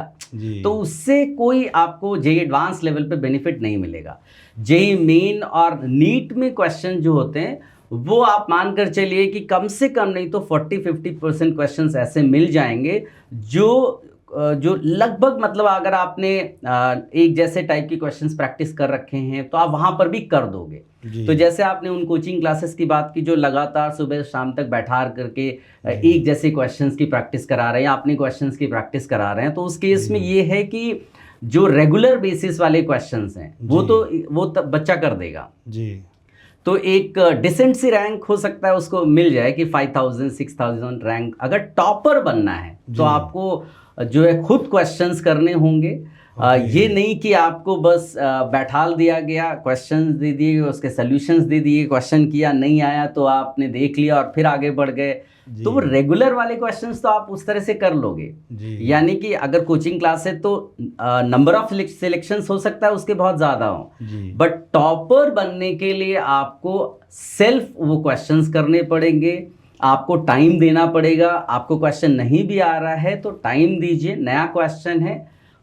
तो उससे कोई आपको जेई एडवांस लेवल पे बेनिफिट नहीं मिलेगा। जेई मेन और नीट में क्वेश्चन जो होते हैं वो आप मानकर चलिए कि कम से कम नहीं तो 40-50% क्वेश्चंस ऐसे मिल जाएंगे जो जो लगभग मतलब अगर आपने एक जैसे टाइप के क्वेश्चंस प्रैक्टिस कर रखे हैं तो आप वहाँ पर भी कर दोगे। तो जैसे आपने उन कोचिंग क्लासेस की बात की जो लगातार सुबह शाम तक बैठा करके एक जैसे क्वेश्चंस की प्रैक्टिस करा रहे हैं, अपने क्वेश्चंस की प्रैक्टिस करा रहे हैं, तो उस केस में ये है कि जो रेगुलर बेसिस वाले क्वेश्चंस हैं वो बच्चा कर देगा जी। तो एक डिसेंट सी रैंक हो सकता है उसको मिल जाए कि 5000 6000 रैंक। अगर टॉपर बनना है तो आपको जो है खुद क्वेश्चंस करने होंगे। ये नहीं कि आपको बस बैठाल दिया गया, क्वेश्चंस दे दिए, उसके सॉल्यूशंस दे दिए, क्वेश्चन किया नहीं आया तो आपने देख लिया और फिर आगे बढ़ गए। तो वो रेगुलर वाले क्वेश्चंस तो आप उस तरह से कर लोगे। यानी कि अगर कोचिंग क्लास है तो नंबर ऑफ सिलेक्शंस हो सकता है उसके बहुत ज़्यादा हो, बट टॉपर बनने के लिए आपको सेल्फ वो क्वेश्चंस करने पड़ेंगे, आपको टाइम देना पड़ेगा। आपको क्वेश्चन नहीं भी आ रहा है तो टाइम दीजिए, नया क्वेश्चन है,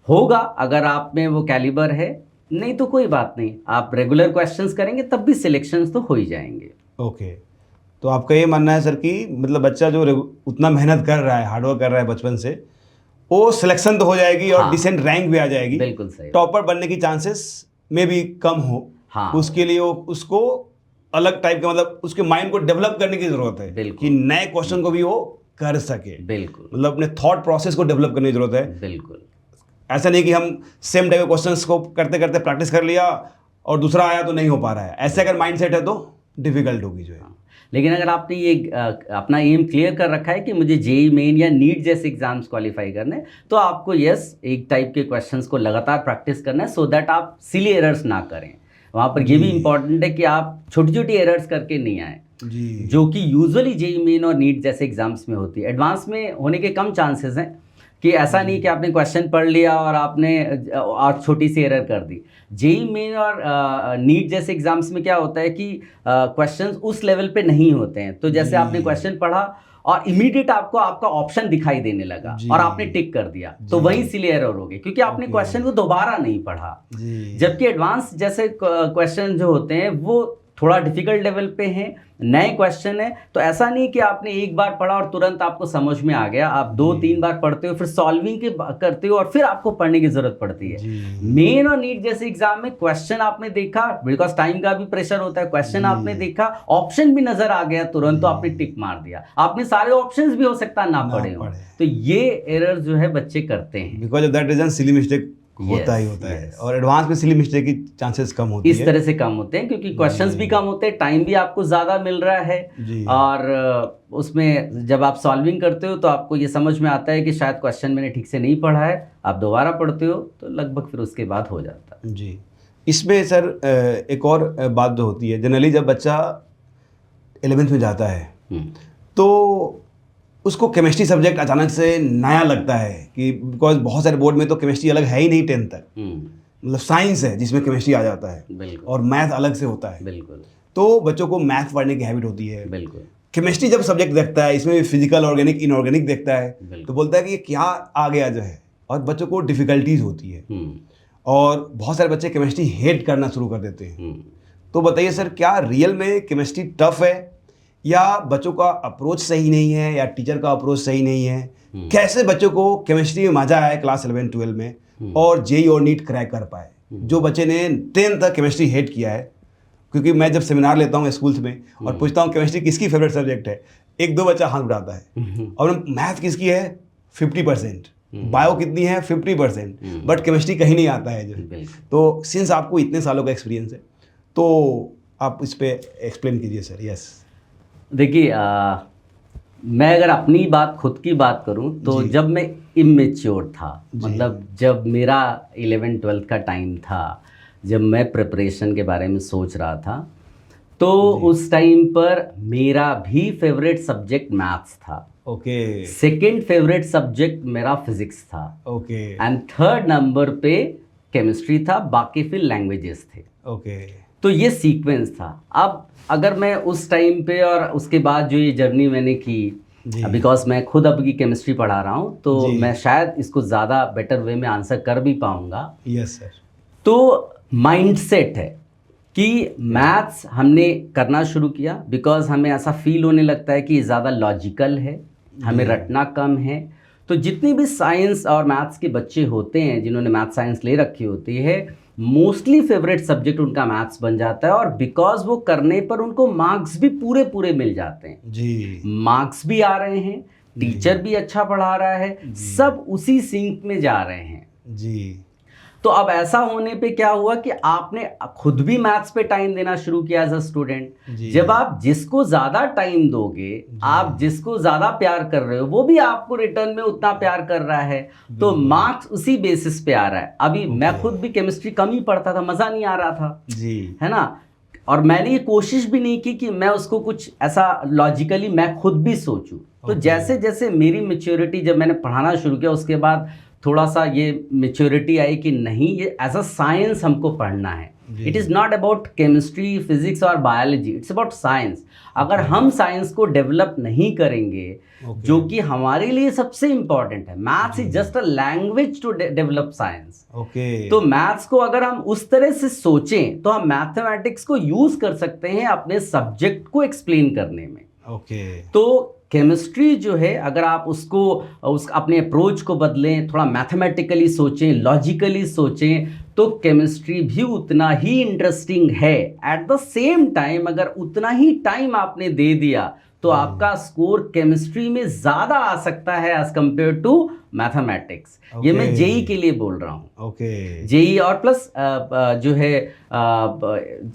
होगा अगर आप में वो कैलिबर है, नहीं तो कोई बात नहीं, आप रेगुलर क्वेश्चंस करेंगे तब भी सिलेक्शंस तो हो ही जाएंगे। ओके, तो आपका ये मानना है सर कि मतलब बच्चा जो उतना मेहनत कर रहा है, हार्डवर्क कर रहा है बचपन से, वो सिलेक्शन तो हो जाएगी और डिसेंट रैंक भी आ जाएगी। बिल्कुल सही। टॉपर बनने की चांसेस में भी कम हो। उसके लिए उसको अलग टाइप का मतलब उसके माइंड को डेवलप करने की जरूरत है कि नए क्वेश्चन को भी वो कर सके। बिल्कुल, मतलब अपने थॉट प्रोसेस को डेवलप करने की जरूरत है। बिल्कुल, ऐसा नहीं कि हम सेम टाइप के क्वेश्चंस को करते करते प्रैक्टिस कर लिया और दूसरा आया तो नहीं हो पा रहा है। ऐसे अगर माइंडसेट है तो डिफिकल्ट होगी जो है। लेकिन अगर आपने ये अपना एम क्लियर कर रखा है कि मुझे जेई मेन या नीट जैसे एग्जाम्स क्वालिफाई करने, तो आपको एक टाइप के क्वेश्चंस को लगातार प्रैक्टिस करना है सो दैट आप सिली एरर्स ना करें। वहाँ पर ये भी इंपॉर्टेंट है कि आप छोटी छोटी एरर्स करके नहीं आए, जो कि यूजुअली जेई मेन और नीट जैसे एग्जाम्स में होती है। एडवांस में होने के कम चांसेस हैं कि ऐसा नहीं कि आपने क्वेश्चन पढ़ लिया और आपने और छोटी सी एरर कर दी। जेई मेन और नीट जैसे एग्जाम्स में क्या होता है कि क्वेश्चंस उस लेवल पे नहीं होते हैं। तो जैसे आपने क्वेश्चन पढ़ा और इमीडिएट आपको आपका ऑप्शन दिखाई देने लगा और आपने टिक कर दिया, तो वही सिली एरर हो गई क्योंकि आपने क्वेश्चन को दोबारा नहीं पढ़ा। जबकि एडवांस जैसे क्वेश्चन जो होते हैं वो थोड़ा डिफिकल्ट लेवल पे हैं, नए क्वेश्चन है, तो ऐसा नहीं कि आपने एक बार पढ़ा और तुरंत आपको समझ में आ गया। आप 2-3 बार पढ़ते हो, फिर सॉल्विंग के करते हो और फिर आपको पढ़ने की जरूरत पड़ती है। मेन और नीट जैसे एग्जाम में क्वेश्चन आपने देखा, बिकॉज टाइम का भी प्रेशर होता है, क्वेश्चन आपने देखा, ऑप्शन भी नजर आ गया तुरंत, तो आपने टिक मार दिया। आपने सारे ऑप्शंस भी हो सकता है ना पढ़े हो, तो ये एरर जो है बच्चे करते हैं। Because of that reason silly mistake होता ही होता है और एडवांस में सिली मिस्टेक की चांसेस कम होती है। इस तरह से कम होते हैं क्योंकि क्वेश्चंस भी कम होते हैं, टाइम भी आपको ज़्यादा मिल रहा है और उसमें जब आप सॉल्विंग करते हो तो आपको ये समझ में आता है कि शायद क्वेश्चन मैंने ठीक से नहीं पढ़ा है। आप दोबारा पढ़ते हो तो लगभग फिर उसके बाद हो जाता है। जी, इसमें सर एक और बात जो होती है, जनरली जब बच्चा 11th में जाता है तो उसको केमिस्ट्री सब्जेक्ट अचानक से नया लगता है कि बिकॉज बहुत सारे बोर्ड में तो केमिस्ट्री अलग है ही नहीं 10th तक। मतलब साइंस है जिसमें केमिस्ट्री आ जाता है और मैथ अलग से होता है। बिल्कुल, तो बच्चों को मैथ पढ़ने की हैबिट होती है। बिल्कुल, केमिस्ट्री जब सब्जेक्ट देखता है, इसमें भी फिजिकल, ऑर्गेनिक, इनऑर्गेनिक देखता है, तो बोलता है कि ये क्या आ गया जो है, और बच्चों को डिफिकल्टीज होती है और बहुत सारे बच्चे केमिस्ट्री हेट करना शुरू कर देते हैं। तो बताइए सर, क्या रियल में केमिस्ट्री टफ है या बच्चों का अप्रोच सही नहीं है या टीचर का अप्रोच सही नहीं है? कैसे बच्चों को केमिस्ट्री में मजा आए क्लास 11-12 में और जेई और नीट क्रैक कर पाए? जो बच्चे ने 10th तक केमिस्ट्री हेट किया है, क्योंकि मैं जब सेमिनार लेता हूँ स्कूल्स में और पूछता हूँ केमिस्ट्री किसकी फेवरेट सब्जेक्ट है, 1-2 बच्चा हाथ उठाता है, और मैथ किसकी है 50%, बायो कितनी है 50%, बट केमिस्ट्री कहीं नहीं आता है जो। तो सिंस आपको इतने सालों का एक्सपीरियंस है तो आप इस पर एक्सप्लेन कीजिए सर। यस, देखिए मैं अगर अपनी बात खुद की बात करूं तो जब मैं इमेच्योर था, मतलब जब मेरा 11th-12th का टाइम था, जब मैं प्रिपरेशन के बारे में सोच रहा था, तो उस टाइम पर मेरा भी फेवरेट सब्जेक्ट मैथ्स था। ओके। सेकंड फेवरेट सब्जेक्ट मेरा फिजिक्स था। ओके। एंड थर्ड नंबर पे केमिस्ट्री था, बाकी फिर लैंग्वेजेस थे। ओके। तो ये सीक्वेंस था। अब अगर मैं उस टाइम पे और उसके बाद जो ये जर्नी मैंने की, बिकॉज मैं खुद अब की केमिस्ट्री पढ़ा रहा हूँ तो मैं शायद इसको ज़्यादा बेटर वे में आंसर कर भी पाऊँगा। Yes sir. तो माइंडसेट है कि मैथ्स हमने करना शुरू किया बिकॉज हमें ऐसा फील होने लगता है कि ज़्यादा लॉजिकल है, हमें रटना कम है, तो जितनी भी साइंस और मैथ्स के बच्चे होते हैं जिन्होंने मैथ साइंस ले रखी होती है, मोस्टली फेवरेट सब्जेक्ट उनका मैथ्स बन जाता है, और बिकॉज वो करने पर उनको मार्क्स भी पूरे पूरे मिल जाते हैं। जी मार्क्स भी आ रहे हैं, टीचर भी अच्छा पढ़ा रहा है, सब उसी सिंक में जा रहे हैं। जी। तो अब ऐसा होने पे क्या हुआ कि आपने खुद भी मैथ्स पे टाइम देना शुरू किया एज अ स्टूडेंट। जी। जब आप जिसको ज्यादा टाइम दोगे, आप जिसको ज्यादा प्यार कर रहे हो, वो भी आपको रिटर्न में उतना प्यार कर रहा है, तो मार्क्स उसी बेसिस पे आ रहा है। अभी मैं खुद भी केमिस्ट्री कम ही पढ़ता था, मजा नहीं आ रहा था, जी। है ना। और मैंने ये कोशिश भी नहीं की कि मैं उसको कुछ ऐसा लॉजिकली मैं खुद भी सोचूं। तो जैसे जैसे मेरी मैच्योरिटी, जब मैंने पढ़ाना शुरू किया, उसके बाद थोड़ा सा ये मैच्योरिटी आई कि नहीं, ये एज अ साइंस हमको पढ़ना है। It is not about chemistry, physics और बायोलॉजी, इट्स अबाउट साइंस। अगर हम साइंस को डेवलप नहीं करेंगे, जो कि हमारे लिए सबसे इंपॉर्टेंट है, maths is just a language to develop science. तो मैथ्स को अगर हम उस तरह से सोचें, तो हम मैथमेटिक्स को यूज कर सकते हैं अपने सब्जेक्ट को एक्सप्लेन करने में। तो केमिस्ट्री जो है, अगर आप उस अपने अप्रोच को बदलें, थोड़ा मैथमेटिकली सोचें, लॉजिकली सोचें, तो केमिस्ट्री भी उतना ही इंटरेस्टिंग है। एट द सेम टाइम अगर उतना ही टाइम आपने दे दिया, तो आपका स्कोर केमिस्ट्री में ज़्यादा आ सकता है एज कंपेयर टू मैथमेटिक्स। ये मैं जेई के लिए बोल रहा हूँ। जेई और प्लस जो है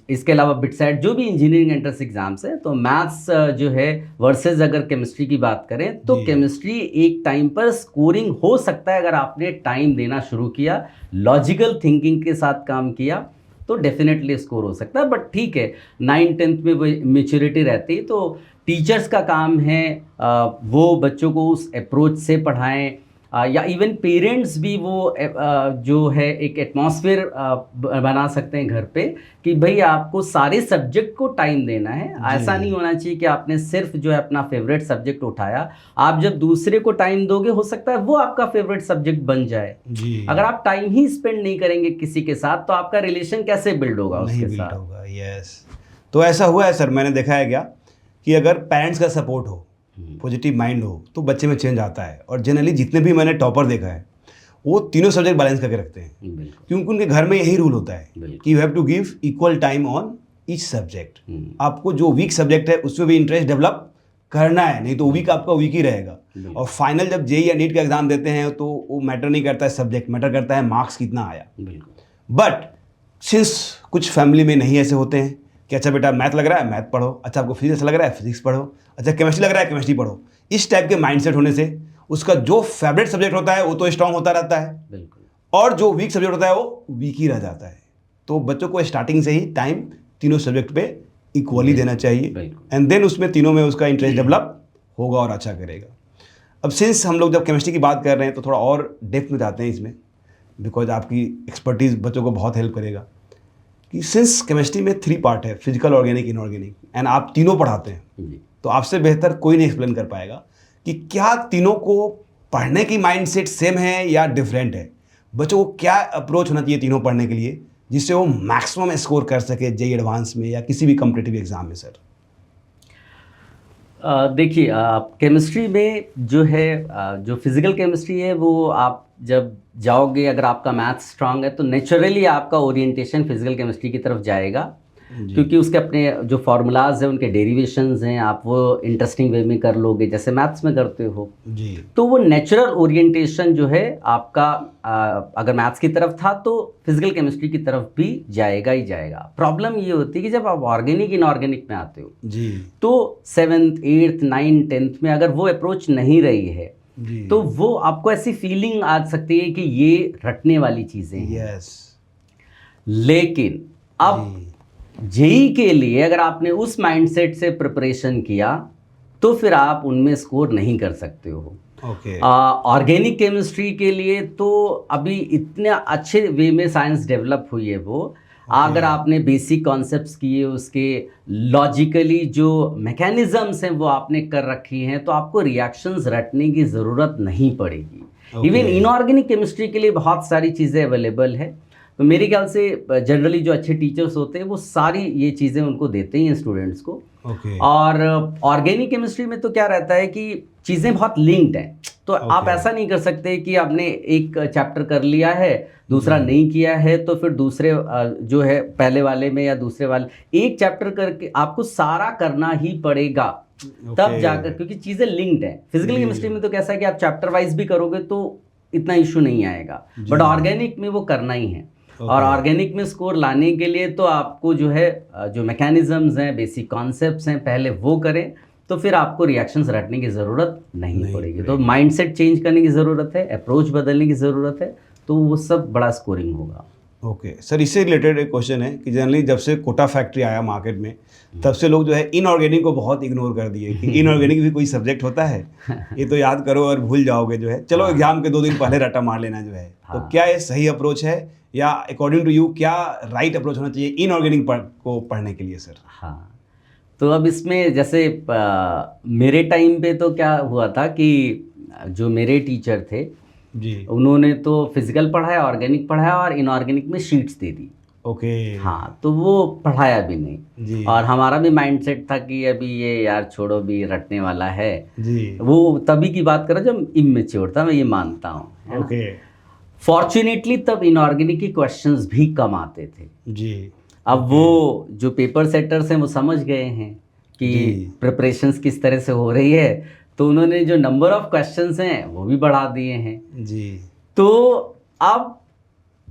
इसके अलावा बिटसेट, जो भी इंजीनियरिंग एंट्रेंस एग्जाम्स है, तो मैथ्स जो है वर्सेस अगर केमिस्ट्री की बात करें, तो केमिस्ट्री एक टाइम पर स्कोरिंग हो सकता है अगर आपने टाइम देना शुरू किया, लॉजिकल थिंकिंग के साथ काम किया, तो डेफिनेटली स्कोर हो सकता है। बट ठीक है, 9th-10th में वो मेच्योरिटी रहती, तो टीचर्स का काम है वो बच्चों को उस अप्रोच से पढ़ाएं, या इवन पेरेंट्स भी वो जो है एक एटमॉस्फेयर बना सकते हैं घर पे कि भाई आपको सारे सब्जेक्ट को टाइम देना है। ऐसा नहीं होना चाहिए कि आपने सिर्फ जो है अपना फेवरेट सब्जेक्ट उठाया। आप जब दूसरे को टाइम दोगे, हो सकता है वो आपका फेवरेट सब्जेक्ट बन जाए। अगर आप टाइम ही स्पेंड नहीं करेंगे किसी के साथ, तो आपका रिलेशन कैसे बिल्ड होगा उसके साथ? यस। तो ऐसा हुआ है सर, मैंने देखा है क्या कि अगर पेरेंट्स का सपोर्ट हो, पॉजिटिव माइंड हो, तो बच्चे में चेंज आता है। और जनरली जितने भी मैंने टॉपर देखा है, वो तीनों सब्जेक्ट बैलेंस करके रखते हैं, क्योंकि उनके घर में यही रूल होता है कि you have to give equal time on each subject. आपको जो वीक सब्जेक्ट है उसमें भी इंटरेस्ट डेवलप करना है, नहीं तो वीक आपका वीक ही रहेगा। और फाइनल जब जेई या नीट का एग्जाम देते हैं, तो वो मैटर नहीं करता है सब्जेक्ट, मैटर करता है मार्क्स कितना आया। बट सिंस कुछ फैमिली में नहीं ऐसे होते हैं कि अच्छा बेटा मैथ लग रहा है मैथ पढ़ो, अच्छा आपको फिजिक्स लग रहा है फिजिक्स पढ़ो, अच्छा केमिस्ट्री लग रहा है केमिस्ट्री पढ़ो। इस टाइप के माइंडसेट होने से उसका जो फेवरेट सब्जेक्ट होता है वो तो स्ट्रांग होता रहता है, और जो वीक सब्जेक्ट होता है वो वीक ही रह जाता है। तो बच्चों को स्टार्टिंग से ही टाइम तीनों सब्जेक्ट पे इक्वली देना चाहिए, एंड देन उसमें तीनों में उसका इंटरेस्ट डेवलप होगा और अच्छा करेगा। अब सिंस हम लोग जब केमिस्ट्री की बात कर रहे हैं, तो थोड़ा और डेप्थ में जाते हैं इसमें, बिकॉज आपकी एक्सपर्टीज़ बच्चों को बहुत हेल्प करेगा। कि सिंस केमिस्ट्री में 3 पार्ट है, फिजिकल, ऑर्गेनिक, इनऑर्गेनिक, एंड आप तीनों पढ़ाते हैं, तो आपसे बेहतर कोई नहीं एक्सप्लेन कर पाएगा कि क्या तीनों को पढ़ने की माइंडसेट सेम है या डिफरेंट है। बच्चों को क्या अप्रोच होना चाहिए तीनों पढ़ने के लिए, जिससे वो मैक्सिमम स्कोर कर सके जेईई एडवांस में या किसी भी कॉम्पिटिटिव एग्जाम में? सर देखिए, केमिस्ट्री में जो है, जो फिजिकल केमिस्ट्री है, वो आप जब जाओगे, अगर आपका मैथ स्ट्रांग है, तो नेचुरली आपका ओरिएंटेशन फिजिकल केमिस्ट्री की तरफ जाएगा, क्योंकि उसके अपने जो फार्मूलाज हैं, उनके डेरिवेशंस हैं, आप वो इंटरेस्टिंग वे में कर लोगे जैसे मैथ्स में करते हो जी। तो वो नेचुरल ओरिएंटेशन जो है आपका, अगर मैथ्स की तरफ था तो फिजिकल केमिस्ट्री की तरफ भी जाएगा ही जाएगा। प्रॉब्लम ये होती है कि जब आप ऑर्गेनिक इनऑर्गेनिक में आते हो जी, तो 7th 8th 9th 10th में अगर वो अप्रोच नहीं रही है जी, तो वो आपको ऐसी फीलिंग आ सकती है कि ये रटने वाली चीज़ें हैं। यस। लेकिन अब जेईई के लिए अगर आपने उस माइंडसेट से प्रिपरेशन किया, तो फिर आप उनमें स्कोर नहीं कर सकते हो। ऑर्गेनिक केमिस्ट्री के लिए तो अभी इतने अच्छे वे में साइंस डेवलप हुई है वो, अगर आपने बेसिक कॉन्सेप्ट्स किए, उसके लॉजिकली जो मैकेनिज्म्स हैं वो आपने कर रखी हैं, तो आपको रिएक्शंस रटने की ज़रूरत नहीं पड़ेगी। इवन इनऑर्गेनिक केमिस्ट्री के लिए बहुत सारी चीज़ें अवेलेबल है। तो मेरे ख्याल से जनरली जो अच्छे टीचर्स होते हैं वो सारी ये चीज़ें उनको देते हैं स्टूडेंट्स को। और ऑर्गेनिक केमिस्ट्री में तो क्या रहता है कि चीज़ें बहुत लिंक्ड हैं, तो आप Okay. ऐसा नहीं कर सकते कि आपने एक चैप्टर कर लिया है, दूसरा नहीं किया है, तो फिर दूसरे जो है पहले वाले में या दूसरे वाले एक चैप्टर करके आपको सारा करना ही पड़ेगा। तब Okay. जाकर, क्योंकि चीज़ें लिंक्ड हैं। फिजिकल जी, केमिस्ट्री जी। में तो कैसा है कि आप चैप्टर वाइज भी करोगे तो इतना इशू नहीं आएगा, जी, बट जी। ऑर्गेनिक में वो करना ही है। और Okay. ऑर्गेनिक में स्कोर लाने के लिए तो आपको जो है जो मैकेनिज्म्स हैं, बेसिक कॉन्सेप्ट्स हैं, पहले वो करें, तो फिर आपको रिएक्शंस रटने की ज़रूरत नहीं नहीं पड़ेगी। तो पड़ेगी। माइंडसेट चेंज करने की ज़रूरत है, अप्रोच बदलने की ज़रूरत है, तो वो सब बड़ा स्कोरिंग होगा। ओके सर, इससे रिलेटेड एक क्वेश्चन है कि जनरली जब से कोटा फैक्ट्री आया मार्केट में, तब से लोग जो है इनऑर्गेनिक को बहुत इग्नोर कर दिए कि इनऑर्गेनिक भी कोई सब्जेक्ट होता है, ये तो याद करो और भूल जाओगे जो है, चलो एग्जाम के 2 दिन पहले रट्टा मार लेना जो है। तो क्या ये सही अप्रोच है, या अकॉर्डिंग टू यू क्या राइट अप्रोच होना चाहिए इनऑर्गेनिक को पढ़ने के लिए सर? हाँ, तो अब इसमें जैसे मेरे टाइम पे तो क्या हुआ था कि जो मेरे टीचर थे, जी। उन्होंने तो फिजिकल पढ़ाया, ऑर्गेनिक पढ़ाया और इनऑर्गेनिक में शीट्स दे दी। ओके। हाँ, तो वो पढ़ाया भी नहीं। जी। और हमारा भी माइंडसेट था कि अभी ये यार छोड़ो, भी रटने वाला है। जी। वो तभी की बात करो जब इमेच्योर था, मैं ये मानता हूँ, है ना। ओके। फॉर्चुनेटली तब इनऑर्गेनिक के क्वेश्चंस भी कम आते थे। जी। अब वो जो पेपर सेटर्स हैं वो समझ गए हैं कि जी। प्रिपरेशंस किस तरह से हो रही है, तो उन्होंने जो नंबर ऑफ क्वेश्चंस हैं वो भी बढ़ा दिए हैं। जी। तो अब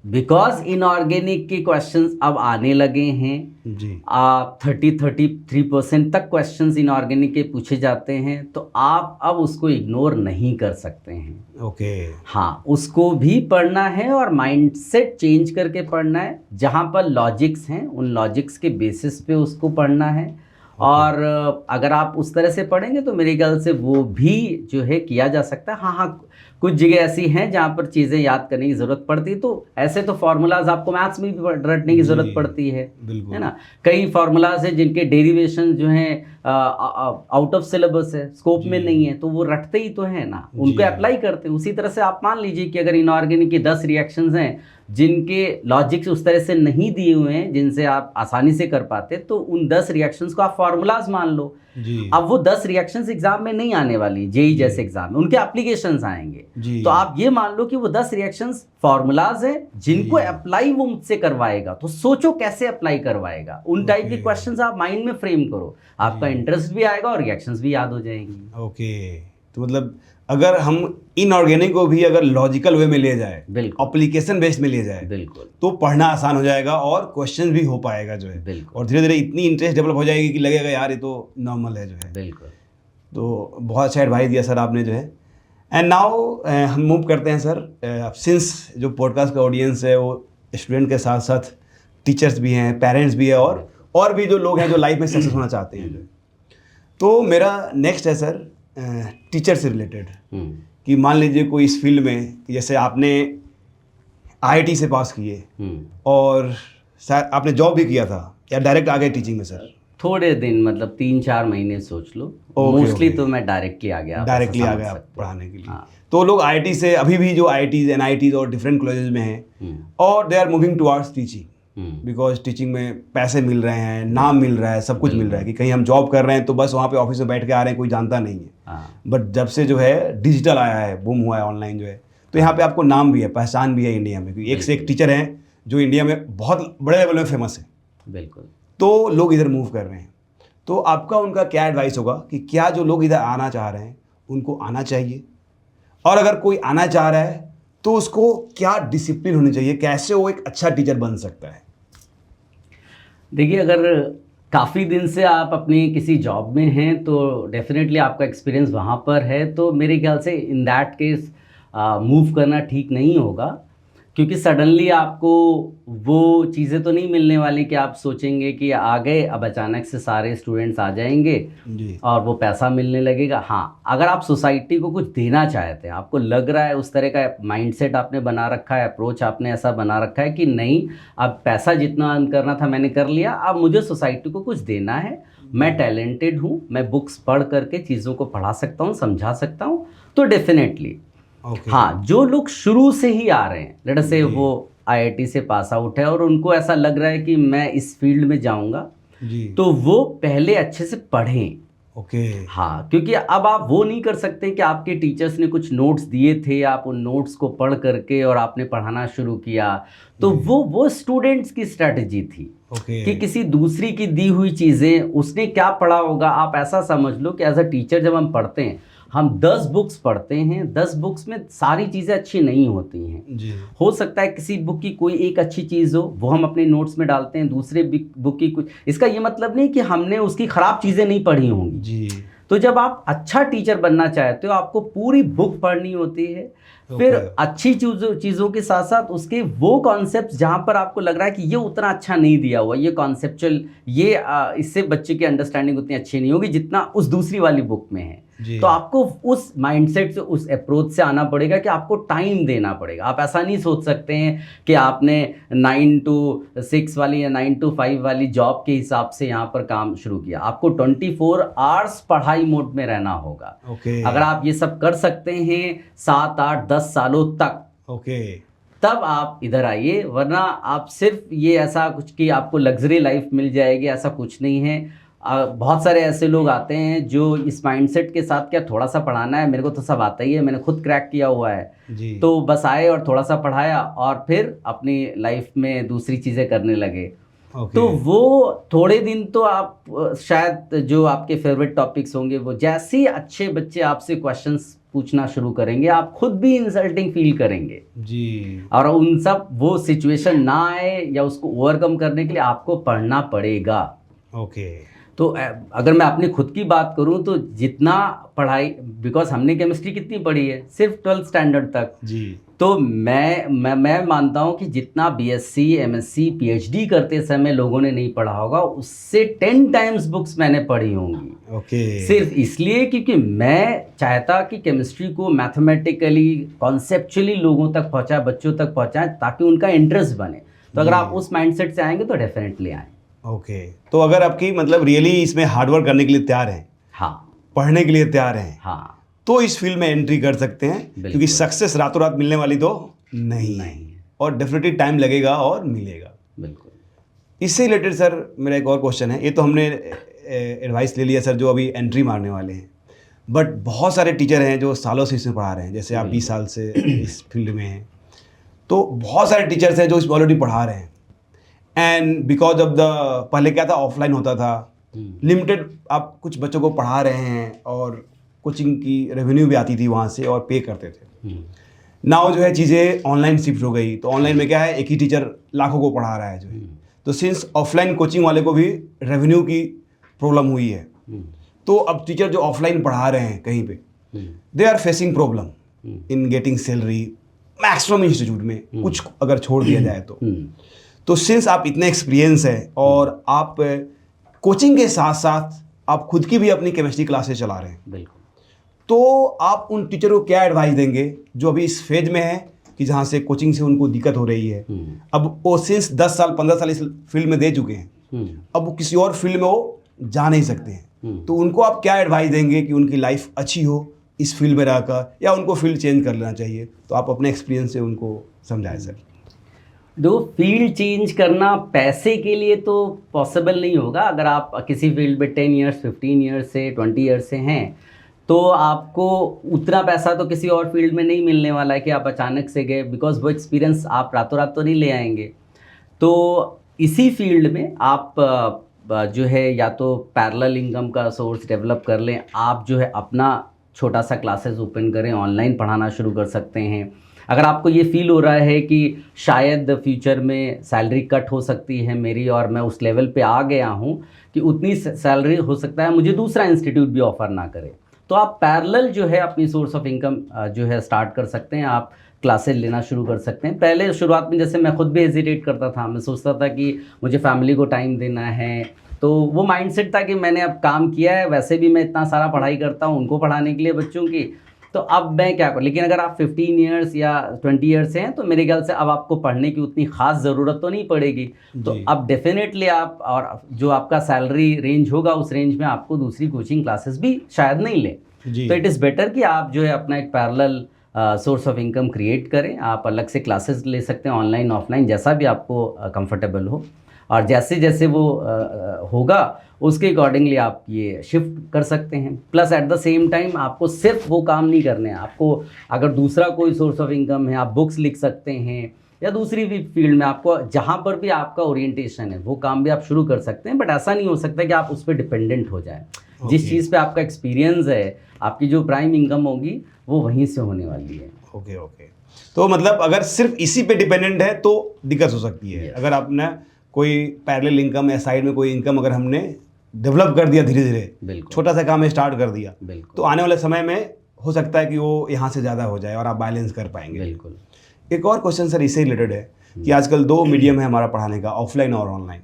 बिकॉज इनऑर्गेनिक के क्वेश्चंस अब आने लगे हैं, जी। आप 33% तक क्वेश्चंस इनऑर्गेनिक के पूछे जाते हैं, तो आप अब उसको इग्नोर नहीं कर सकते हैं। ओके। हाँ, उसको भी पढ़ना है और माइंडसेट चेंज करके पढ़ना है। जहाँ पर लॉजिक्स हैं उन लॉजिक्स के बेसिस पे उसको पढ़ना है। और अगर आप उस तरह से पढ़ेंगे तो मेरे ख्याल से वो भी जो है किया जा सकता है। हाँ हाँ, कुछ जगह ऐसी हैं जहाँ पर चीज़ें याद करने की ज़रूरत पड़ती है, तो ऐसे तो फार्मूलाज आपको मैथ्स में भी रटने की ज़रूरत जी, पड़ती है बिल्कुल। ना। कई फार्मूलाज हैं जिनके डेरिवेशन जो हैं आउट ऑफ सिलेबस है, स्कोप में नहीं है, तो वो रटते ही तो हैं ना, उनको जी। अप्लाई करते हैं। उसी तरह से आप मान लीजिए कि अगर इनऑर्गेनिक के 10 रिएक्शंस हैं जिनके लॉजिक्स उस तरह से नहीं दिए हुए हैं जिनसे आप आसानी से कर पाते, तो उन 10 रिएक्शंस को आप फार्मूलाज मान लो। जी। अब वो 10 रिएक्शंस एग्जाम में नहीं आने वाली, जेई जैसे एग्जाम में उनके एप्लीकेशंस आएंगे। जी। तो आप ये मान लो कि वो 10 रिएक्शंस फार्मूलाज हैं जिनको जी। अप्लाई वो मुझसे करवाएगा, तो सोचो कैसे अप्लाई करवाएगा। उन टाइप के ओके। क्वेश्चंस आप माइंड में फ्रेम करो, आपका इंटरेस्ट भी आएगा और रिएक्शंस भी याद हो जाएंगी। ओके, तो मतलब अगर हम इनऑर्गेनिक को भी अगर लॉजिकल वे में ले जाए, बिल्कुल। एप्लीकेशन बेस्ड में ले जाए, बिल्कुल तो पढ़ना आसान हो जाएगा और क्वेश्चन भी हो पाएगा जो है। बिल्कुल। और धीरे धीरे इतनी इंटरेस्ट डेवलप हो जाएगी कि लगेगा यार ये तो नॉर्मल है जो है। बिल्कुल। तो बहुत अच्छा एडवाइस दिया सर आपने जो है। एंड नाउ हम मूव करते हैं सर, सिंस जो पॉडकास्ट का ऑडियंस है वो स्टूडेंट के साथ साथ टीचर्स भी हैं, पेरेंट्स भी है, और भी जो लोग हैं जो लाइफ में सक्सेस होना चाहते हैं जो है। तो मेरा नेक्स्ट है सर टीचर से रिलेटेड, कि मान लीजिए कोई इस फील्ड में, जैसे आपने आईआईटी से पास किए और शायद आपने जॉब भी किया था, या डायरेक्ट आ गए टीचिंग में सर? थोड़े दिन, मतलब 3-4 महीने सोच लो। Okay, mostly okay. तो मैं डायरेक्टली आ गया, आप डायरेक्टली ऐसा आ समझ गए आप सकते हो। पढ़ाने के लिए। हाँ। तो लोग आईआईटी से, अभी भी जो आईआईटीज एनआईटीज और डिफरेंट कॉलेजेस में हैं, और they are moving towards teaching, because teaching में पैसे मिल रहे हैं, नाम मिल रहा है, सब कुछ मिल रहा है, कि कहीं हम जॉब कर रहे हैं तो बस वहाँ पे ऑफिस में बैठ के आ रहे हैं, कोई जानता नहीं है। हाँ। बट जब से जो है डिजिटल आया है, बूम हुआ है ऑनलाइन जो है, तो यहाँ पे आपको नाम भी है, पहचान भी है इंडिया में, क्योंकि एक से एक टीचर हैं जो इंडिया में बहुत बड़े लेवल में फेमस है। बिल्कुल। तो लोग इधर मूव कर रहे हैं, तो आपका उनका क्या एडवाइस होगा कि क्या जो लोग इधर आना चाह रहे हैं उनको आना चाहिए, और अगर कोई आना चाह रहा है तो उसको क्या डिसिप्लिन होनी चाहिए, कैसे वो एक अच्छा टीचर बन सकता है? देखिए, अगर काफ़ी दिन से आप अपनी किसी जॉब में हैं तो डेफिनेटली आपका एक्सपीरियंस वहाँ पर है, तो मेरे ख्याल से इन दैट केस मूव करना ठीक नहीं होगा, क्योंकि सडनली आपको वो चीज़ें तो नहीं मिलने वाली कि आप सोचेंगे कि आ गए, अब अचानक से सारे स्टूडेंट्स आ जाएंगे जी। और वो पैसा मिलने लगेगा। हाँ, अगर आप सोसाइटी को कुछ देना चाहते हैं, आपको लग रहा है उस तरह का माइंडसेट आपने बना रखा है, अप्रोच आपने ऐसा बना रखा है कि नहीं, अब पैसा जितना अर्न करना था मैंने कर लिया, अब मुझे सोसाइटी को कुछ देना है, मैं टैलेंटेड हूँ, मैं बुक्स पढ़ करके चीज़ों को पढ़ा सकता हूँ, समझा सकता हूँ, तो डेफिनेटली हाँ, जो लोग शुरू से ही आ रहे हैं, लेट अस से वो आईआईटी से पास आउट है और उनको ऐसा लग रहा है कि मैं इस फील्ड में जाऊंगा, जी। तो वो पहले अच्छे से पढ़ें। ओके। हाँ, क्योंकि अब आप वो नहीं कर सकते कि आपके टीचर्स ने कुछ नोट्स दिए थे, आप उन नोट्स को पढ़ करके और आपने पढ़ाना शुरू किया। तो वो स्टूडेंट्स की स्ट्रैटेजी थी ओके। कि किसी दूसरी की दी हुई चीज़ें उसने क्या पढ़ा होगा। आप ऐसा समझ लो कि एज अ टीचर जब हम पढ़ते हैं, हम 10 बुक्स पढ़ते हैं, 10 बुक्स में सारी चीज़ें अच्छी नहीं होती हैं। जी। हो सकता है किसी बुक की कोई एक अच्छी चीज़ हो, वो हम अपने नोट्स में डालते हैं, दूसरे बुक की कुछ। इसका ये मतलब नहीं कि हमने उसकी ख़राब चीज़ें नहीं पढ़ी होंगी। जी। तो जब आप अच्छा टीचर बनना चाहते हो, आपको पूरी बुक पढ़नी होती है। फिर अच्छी चीज़ों के साथ साथ उसके वो कॉन्सेप्ट जहाँ पर आपको लग रहा है कि ये उतना अच्छा नहीं दिया हुआ, ये कॉन्सेप्चुअल, ये इससे बच्चे की अंडरस्टैंडिंग उतनी अच्छी नहीं होगी जितना उस दूसरी वाली बुक में है। जी। तो आपको उस माइंडसेट से, उस अप्रोच से आना पड़ेगा कि आपको टाइम देना पड़ेगा। आप ऐसा नहीं सोच सकते हैं कि आपने 9 to 6 वाली या 9 to 5 वाली जॉब के हिसाब से यहाँ पर काम शुरू किया। आपको 24 आवर्स पढ़ाई मोड में रहना होगा। ओके। अगर आप ये सब कर सकते हैं 7, 8, 10 सालों तक, ओके। तब आप इधर आइए। वरना आप सिर्फ ये ऐसा कुछ कि आपको लग्जरी लाइफ मिल जाएगी, ऐसा कुछ नहीं है। बहुत सारे ऐसे लोग आते हैं जो इस माइंडसेट के साथ, क्या थोड़ा सा पढ़ाना है, मेरे को तो सब आता ही है, मैंने खुद क्रैक किया हुआ है। जी। तो बस आए और थोड़ा सा पढ़ाया और फिर अपनी लाइफ में दूसरी चीज़ें करने लगे। ओके। तो वो थोड़े दिन तो आप शायद जो आपके फेवरेट टॉपिक्स होंगे, वो जैसे ही अच्छे बच्चे आपसे क्वेश्चंस पूछना शुरू करेंगे, आप खुद भी इंसल्टिंग फील करेंगे। जी। और उन सब वो सिचुएशन ना आए या उसको ओवरकम करने के लिए आपको पढ़ना पड़ेगा। ओके। तो अगर मैं अपनी खुद की बात करूं तो जितना पढ़ाई, बिकॉज हमने केमिस्ट्री कितनी पढ़ी है, सिर्फ 12th स्टैंडर्ड तक। जी। तो मैं मानता हूं कि जितना बीएससी, एमएससी, पीएचडी करते समय लोगों ने नहीं पढ़ा होगा, उससे 10 टाइम्स बुक्स मैंने पढ़ी होंगी। ओके। सिर्फ इसलिए क्योंकि मैं चाहता कि केमिस्ट्री को मैथमेटिकली, कॉन्सेप्चुअली लोगों तक पहुंचाए, बच्चों तक पहुंचाए, ताकि उनका इंटरेस्ट बने। तो अगर आप उस माइंडसेट से आएंगे तो डेफिनेटली आएँ। ओके। तो अगर आपकी मतलब रियली इसमें हार्डवर्क करने के लिए तैयार हैं, हाँ, पढ़ने के लिए तैयार हैं, हाँ, तो इस फील्ड में एंट्री कर सकते हैं, क्योंकि सक्सेस रातों रात मिलने वाली तो नहीं है, और डेफिनेटली टाइम लगेगा और मिलेगा। बिल्कुल। इससे रिलेटेड सर मेरा एक और क्वेश्चन है। ये तो हमने एडवाइस ले लिया सर जो अभी एंट्री मारने वाले हैं, बट बहुत सारे टीचर हैं जो सालों से इसमें पढ़ा रहे हैं, जैसे आप 20 साल से इस फील्ड में हैं, तो बहुत सारे टीचर्स हैं जो इसमें ऑलरेडी पढ़ा रहे हैं। एंड बिकॉज ऑफ द, पहले क्या था, ऑफलाइन होता था, लिमिटेड आप कुछ बच्चों को पढ़ा रहे हैं और कोचिंग की रेवेन्यू भी आती थी वहाँ से और पे करते थे। नाउ जो है चीज़ें ऑनलाइन शिफ्ट हो गई, तो ऑनलाइन में क्या है, एक ही टीचर लाखों को पढ़ा रहा है जो है। तो सिंस ऑफलाइन कोचिंग वाले को भी रेवेन्यू की प्रॉब्लम हुई है, तो अब टीचर जो ऑफलाइन पढ़ा रहे हैं कहीं पे, they are facing problem in getting salary. Maximum institute में कुछ अगर छोड़ दिया जाए तो सिंस आप इतने एक्सपीरियंस है और आप कोचिंग के साथ साथ आप खुद की भी अपनी केमिस्ट्री क्लासेस चला रहे हैं, बिल्कुल, तो आप उन टीचर को क्या एडवाइस देंगे जो अभी इस फेज में है कि जहाँ से कोचिंग से उनको दिक्कत हो रही है? अब वो सिंस 10 साल 15 साल इस फील्ड में दे चुके हैं, अब वो किसी और फील्ड में वो जा नहीं सकते हैं, तो उनको आप क्या एडवाइस देंगे कि उनकी लाइफ अच्छी हो इस फील्ड में रहकर, या उनको फील्ड चेंज कर लेना चाहिए? तो आप अपने एक्सपीरियंस से उनको समझाएं सर। दो, फील्ड चेंज करना पैसे के लिए तो पॉसिबल नहीं होगा। अगर आप किसी फील्ड में 10 ईयर्स, 15 ईयर्स से, 20 ईयर्स से हैं, तो आपको उतना पैसा तो किसी और फील्ड में नहीं मिलने वाला है कि आप अचानक से गए, बिकॉज वो एक्सपीरियंस आप रातों रात तो नहीं ले आएंगे। तो इसी फील्ड में आप जो है या तो पैरेलल इनकम का सोर्स डेवलप कर लें, आप जो है अपना छोटा सा क्लासेस ओपन करें, ऑनलाइन पढ़ाना शुरू कर सकते हैं। अगर आपको ये फील हो रहा है कि शायद फ्यूचर में सैलरी कट हो सकती है मेरी, और मैं उस लेवल पे आ गया हूँ कि उतनी सैलरी हो सकता है मुझे दूसरा इंस्टीट्यूट भी ऑफ़र ना करे, तो आप पैरेलल जो है अपनी सोर्स ऑफ इनकम जो है स्टार्ट कर सकते हैं। आप क्लासेस लेना शुरू कर सकते हैं। पहले शुरुआत में जैसे मैं खुद भी हेजिटेट करता था, मैं सोचता था कि मुझे फैमिली को टाइम देना है, तो वो माइंडसेट था कि मैंने अब काम किया है, वैसे भी मैं इतना सारा पढ़ाई करता हूँ उनको पढ़ाने के लिए बच्चों की, तो अब मैं क्या करूँ। लेकिन अगर आप 15 ईयर्स या 20 ईयर्स से हैं, तो मेरे ख्याल से अब आपको पढ़ने की उतनी ख़ास ज़रूरत तो नहीं पड़ेगी। तो अब डेफिनेटली आप, और जो आपका सैलरी रेंज होगा उस रेंज में आपको दूसरी कोचिंग क्लासेस भी शायद नहीं लें। तो इट इज़ बेटर कि आप जो है अपना एक parallel source of income create करें। आप अलग से क्लासेस ले सकते हैं, ऑनलाइन ऑफलाइन, जैसा भी आपको कंफर्टेबल हो। और जैसे जैसे वो होगा उसके अकॉर्डिंगली आप ये शिफ्ट कर सकते हैं। Plus at the same time आपको सिर्फ वो काम नहीं करने हैं, आपको अगर दूसरा कोई सोर्स ऑफ इनकम है, आप बुक्स लिख सकते हैं या दूसरी भी फील्ड में आपको जहाँ पर भी आपका ओरिएंटेशन है वो काम भी आप शुरू कर सकते हैं। बट ऐसा नहीं हो सकता कि आप उस पर डिपेंडेंट हो जाएं। जिस चीज़ पे आपका एक्सपीरियंस है, आपकी जो प्राइम इनकम होगी वो वहीं से होने वाली है। ओके ओके, तो मतलब अगर सिर्फ इसी पे डिपेंडेंट है तो दिक्कत हो सकती है। अगर आपने कोई पैरेलल इनकम या साइड में कोई इनकम अगर हमने डेवलप कर दिया धीरे धीरे, बिल्कुल, छोटा सा काम स्टार्ट कर दिया, बिल्कुल, तो आने वाले समय में हो सकता है कि वो यहाँ से ज़्यादा हो जाए और आप बैलेंस कर पाएंगे। बिल्कुल। एक और क्वेश्चन सर इससे रिलेटेड है कि आजकल दो मीडियम है हमारा पढ़ाने का, ऑफलाइन और ऑनलाइन।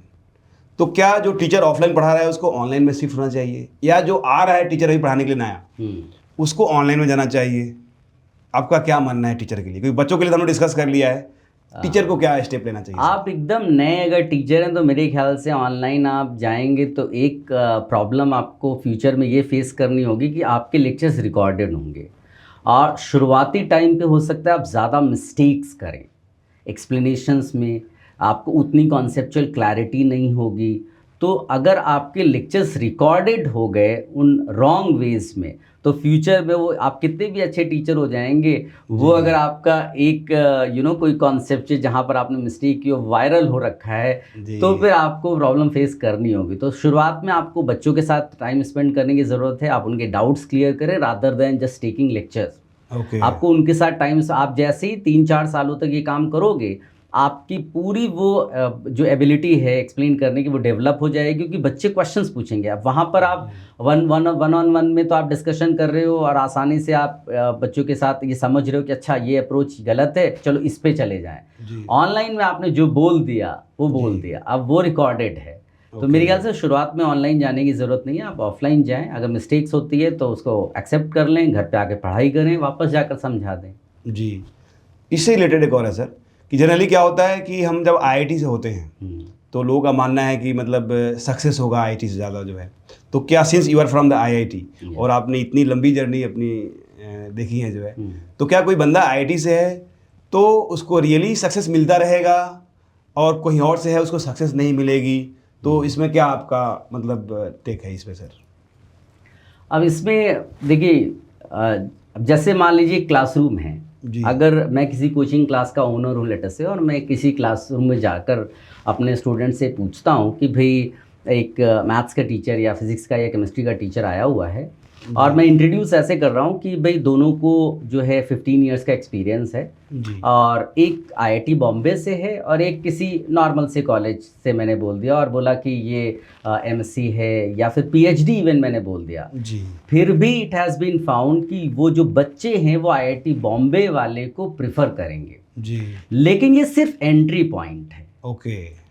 तो क्या जो टीचर ऑफलाइन पढ़ा रहा है उसको ऑनलाइन में शिफ्ट होना चाहिए, या जो आ रहा है टीचर अभी पढ़ाने के लिए नया उसको ऑनलाइन में जाना चाहिए? आपका क्या मानना है टीचर के लिए? क्योंकि बच्चों के लिए तो हमने डिस्कस कर लिया है, टीचर को क्या स्टेप लेना चाहिए? आप एकदम नए अगर टीचर हैं तो मेरे ख्याल से ऑनलाइन आप जाएंगे तो एक प्रॉब्लम आपको फ्यूचर में ये फेस करनी होगी कि आपके लेक्चर्स रिकॉर्डेड होंगे और शुरुआती टाइम पे हो सकता है आप ज़्यादा मिस्टेक्स करें एक्सप्लेनेशंस में, आपको उतनी कॉन्सेप्चुअल क्लैरिटी नहीं होगी। तो अगर आपके लेक्चर्स रिकॉर्डेड हो गए उन रॉन्ग वेज में तो फ्यूचर में वो आप कितने भी अच्छे टीचर हो जाएंगे, वो अगर आपका एक कोई कॉन्सेप्ट जहाँ पर आपने मिस्टेक की हो वायरल हो रखा है तो फिर आपको प्रॉब्लम फेस करनी होगी। तो शुरुआत में आपको बच्चों के साथ टाइम स्पेंड करने की ज़रूरत है, आप उनके डाउट्स क्लियर करें rather than just taking lectures. आपको उनके साथ टाइम, आप जैसे ही 3-4 सालों तक ये काम करोगे आपकी पूरी वो जो एबिलिटी है एक्सप्लेन करने की वो डेवलप हो जाएगी, क्योंकि बच्चे क्वेश्चंस पूछेंगे। अब वहाँ पर आप वन ऑन वन में तो आप डिस्कशन कर रहे हो और आसानी से आप बच्चों के साथ ये समझ रहे हो कि अच्छा ये अप्रोच गलत है, चलो इस पे चले जाएं। ऑनलाइन में आपने जो बोल दिया वो बोल दिया, अब वो रिकॉर्डेड है। तो मेरे ख्याल से शुरुआत में ऑनलाइन जाने की ज़रूरत नहीं है, आप ऑफलाइन जाएं। अगर मिस्टेक्स होती है तो उसको एक्सेप्ट कर लें, घर पे आके पढ़ाई करें, वापस जाकर समझा दें। जी, इससे रिलेटेड एक और है सर कि जनरली क्या होता है कि हम जब आईआईटी से होते हैं तो लोगों का मानना है कि मतलब सक्सेस होगा आईआईटी से ज़्यादा जो है। तो क्या since you are from the IIT और आपने इतनी लंबी जर्नी अपनी देखी है जो है, तो क्या कोई बंदा आईआईटी से है तो उसको रियली सक्सेस मिलता रहेगा और कोई और से है उसको सक्सेस नहीं मिलेगी? तो इसमें क्या आपका मतलब टेक है इस पे सर? अब इसमें देखिए, जैसे मान लीजिए क्लासरूम है, अगर मैं किसी कोचिंग क्लास का ओनर हूँ लेटर से और मैं किसी क्लासरूम में जाकर अपने स्टूडेंट से पूछता हूँ कि भाई एक मैथ्स का टीचर या फिज़िक्स का या केमिस्ट्री का टीचर आया हुआ है और मैं इंट्रोड्यूस ऐसे कर रहा हूँ कि भाई दोनों को जो है 15 इयर्स का एक्सपीरियंस है और एक आईआईटी बॉम्बे से है और एक किसी नॉर्मल से कॉलेज से मैंने बोल दिया और बोला कि ये एमएससी है या फिर पीएचडी इवन मैंने बोल दिया जी। फिर भी इट हैज़ बीन फाउंड कि वो जो बच्चे हैं वो आईआईटी बॉम्बे वाले को प्रिफर करेंगे जी। लेकिन ये सिर्फ एंट्री पॉइंट है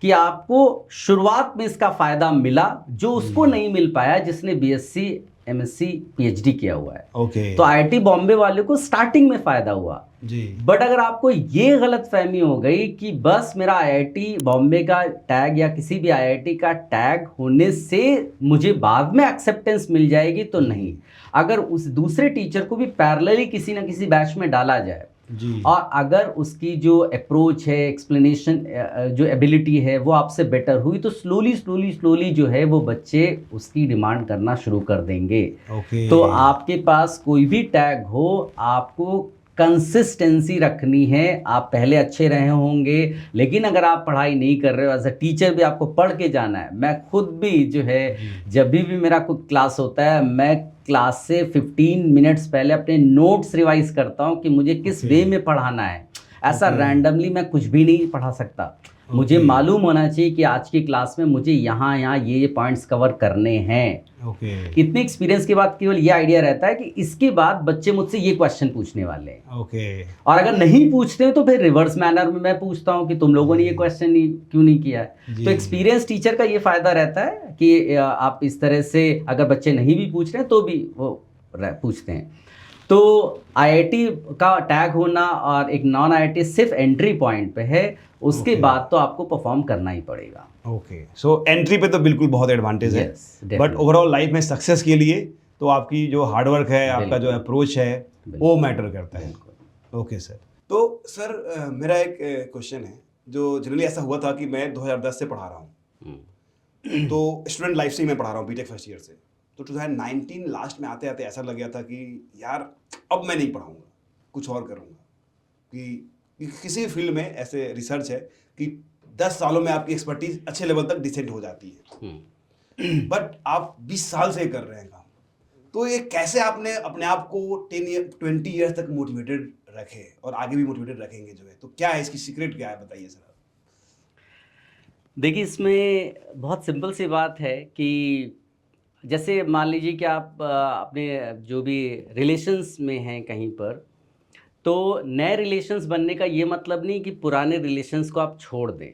कि आपको शुरुआत में इसका फ़ायदा मिला जो उसको नहीं मिल पाया जिसने बीएससी एमएससी पीएचडी किया हुआ है। तो आईआईटी बॉम्बे वाले को स्टार्टिंग में फ़ायदा हुआ जी। बट अगर आपको ये गलतफहमी हो गई कि बस मेरा आईआईटी बॉम्बे का टैग या किसी भी आईआईटी का टैग होने से मुझे बाद में एक्सेप्टेंस मिल जाएगी, तो नहीं। अगर उस दूसरे टीचर को भी पैरेलली किसी ना किसी बैच में डाला जाए जी। और अगर उसकी जो अप्रोच है, एक्सप्लेनेशन जो एबिलिटी है वो आपसे बेटर हुई तो स्लोली जो है वो बच्चे उसकी डिमांड करना शुरू कर देंगे। तो आपके पास कोई भी टैग हो, आपको कंसिस्टेंसी रखनी है। आप पहले अच्छे रहे होंगे लेकिन अगर आप पढ़ाई नहीं कर रहे हो एज अ टीचर भी आपको पढ़ के जाना है। मैं खुद भी जो है जब भी मेरा कोई क्लास होता है मैं क्लास से 15 मिनट्स पहले अपने नोट्स रिवाइज करता हूँ कि मुझे किस वे में पढ़ाना है। ऐसा रैंडमली मैं कुछ भी नहीं पढ़ा सकता। मुझे मालूम होना चाहिए कि आज की क्लास में मुझे यहाँ ये पॉइंट्स कवर करने हैं। इतने एक्सपीरियंस के बाद केवल ये आइडिया रहता है कि इसके बाद बच्चे मुझसे ये क्वेश्चन पूछने वाले हैं और अगर नहीं पूछते हैं तो फिर रिवर्स मैनर में मैं पूछता हूँ कि तुम लोगों ने ये क्वेश्चन क्यों नहीं किया है। तो एक्सपीरियंस टीचर का ये फ़ायदा रहता है कि आप इस तरह से अगर बच्चे नहीं भी पूछ रहे हैं तो भी वो पूछते हैं। तो आईआईटी का टैग होना और एक नॉन आईआईटी सिर्फ एंट्री पॉइंट पे है, उसके बाद तो आपको परफॉर्म करना ही पड़ेगा। सो एंट्री पे तो बिल्कुल बहुत एडवांटेज है, बट ओवरऑल लाइफ में सक्सेस के लिए तो आपकी जो हार्डवर्क है, आपका जो अप्रोच है वो मैटर करता है। Okay sir. तो सर मेरा एक क्वेश्चन है जो जनरली ऐसा हुआ था कि मैं 2010 से पढ़ा रहा हूँ हम्म, तो स्टूडेंट लाइफ से ही मैं पढ़ा रहा हूँ, बीटेक फर्स्ट ईयर से। तो 2019 लास्ट में आते आते ऐसा लग गया था कि यार अब मैं नहीं पढ़ाऊँगा, कुछ और करूँगा। कि किसी फील्ड में ऐसे रिसर्च है कि 10 सालों में आपकी एक्सपर्टीज अच्छे लेवल तक डिसेंट हो जाती है, बट आप 20 साल से कर रहे हैं काम। तो ये कैसे आपने अपने आप को 20 ईयर्स तक मोटिवेटेड रखे और आगे भी मोटिवेटेड रखेंगे जो है, तो क्या है इसकी सीक्रेट, क्या है, बताइए सर। देखिए इसमें बहुत सिंपल सी बात है कि जैसे मान लीजिए कि आप अपने जो भी रिलेशंस में हैं कहीं पर, तो नए रिलेशंस बनने का ये मतलब नहीं कि पुराने रिलेशंस को आप छोड़ दें,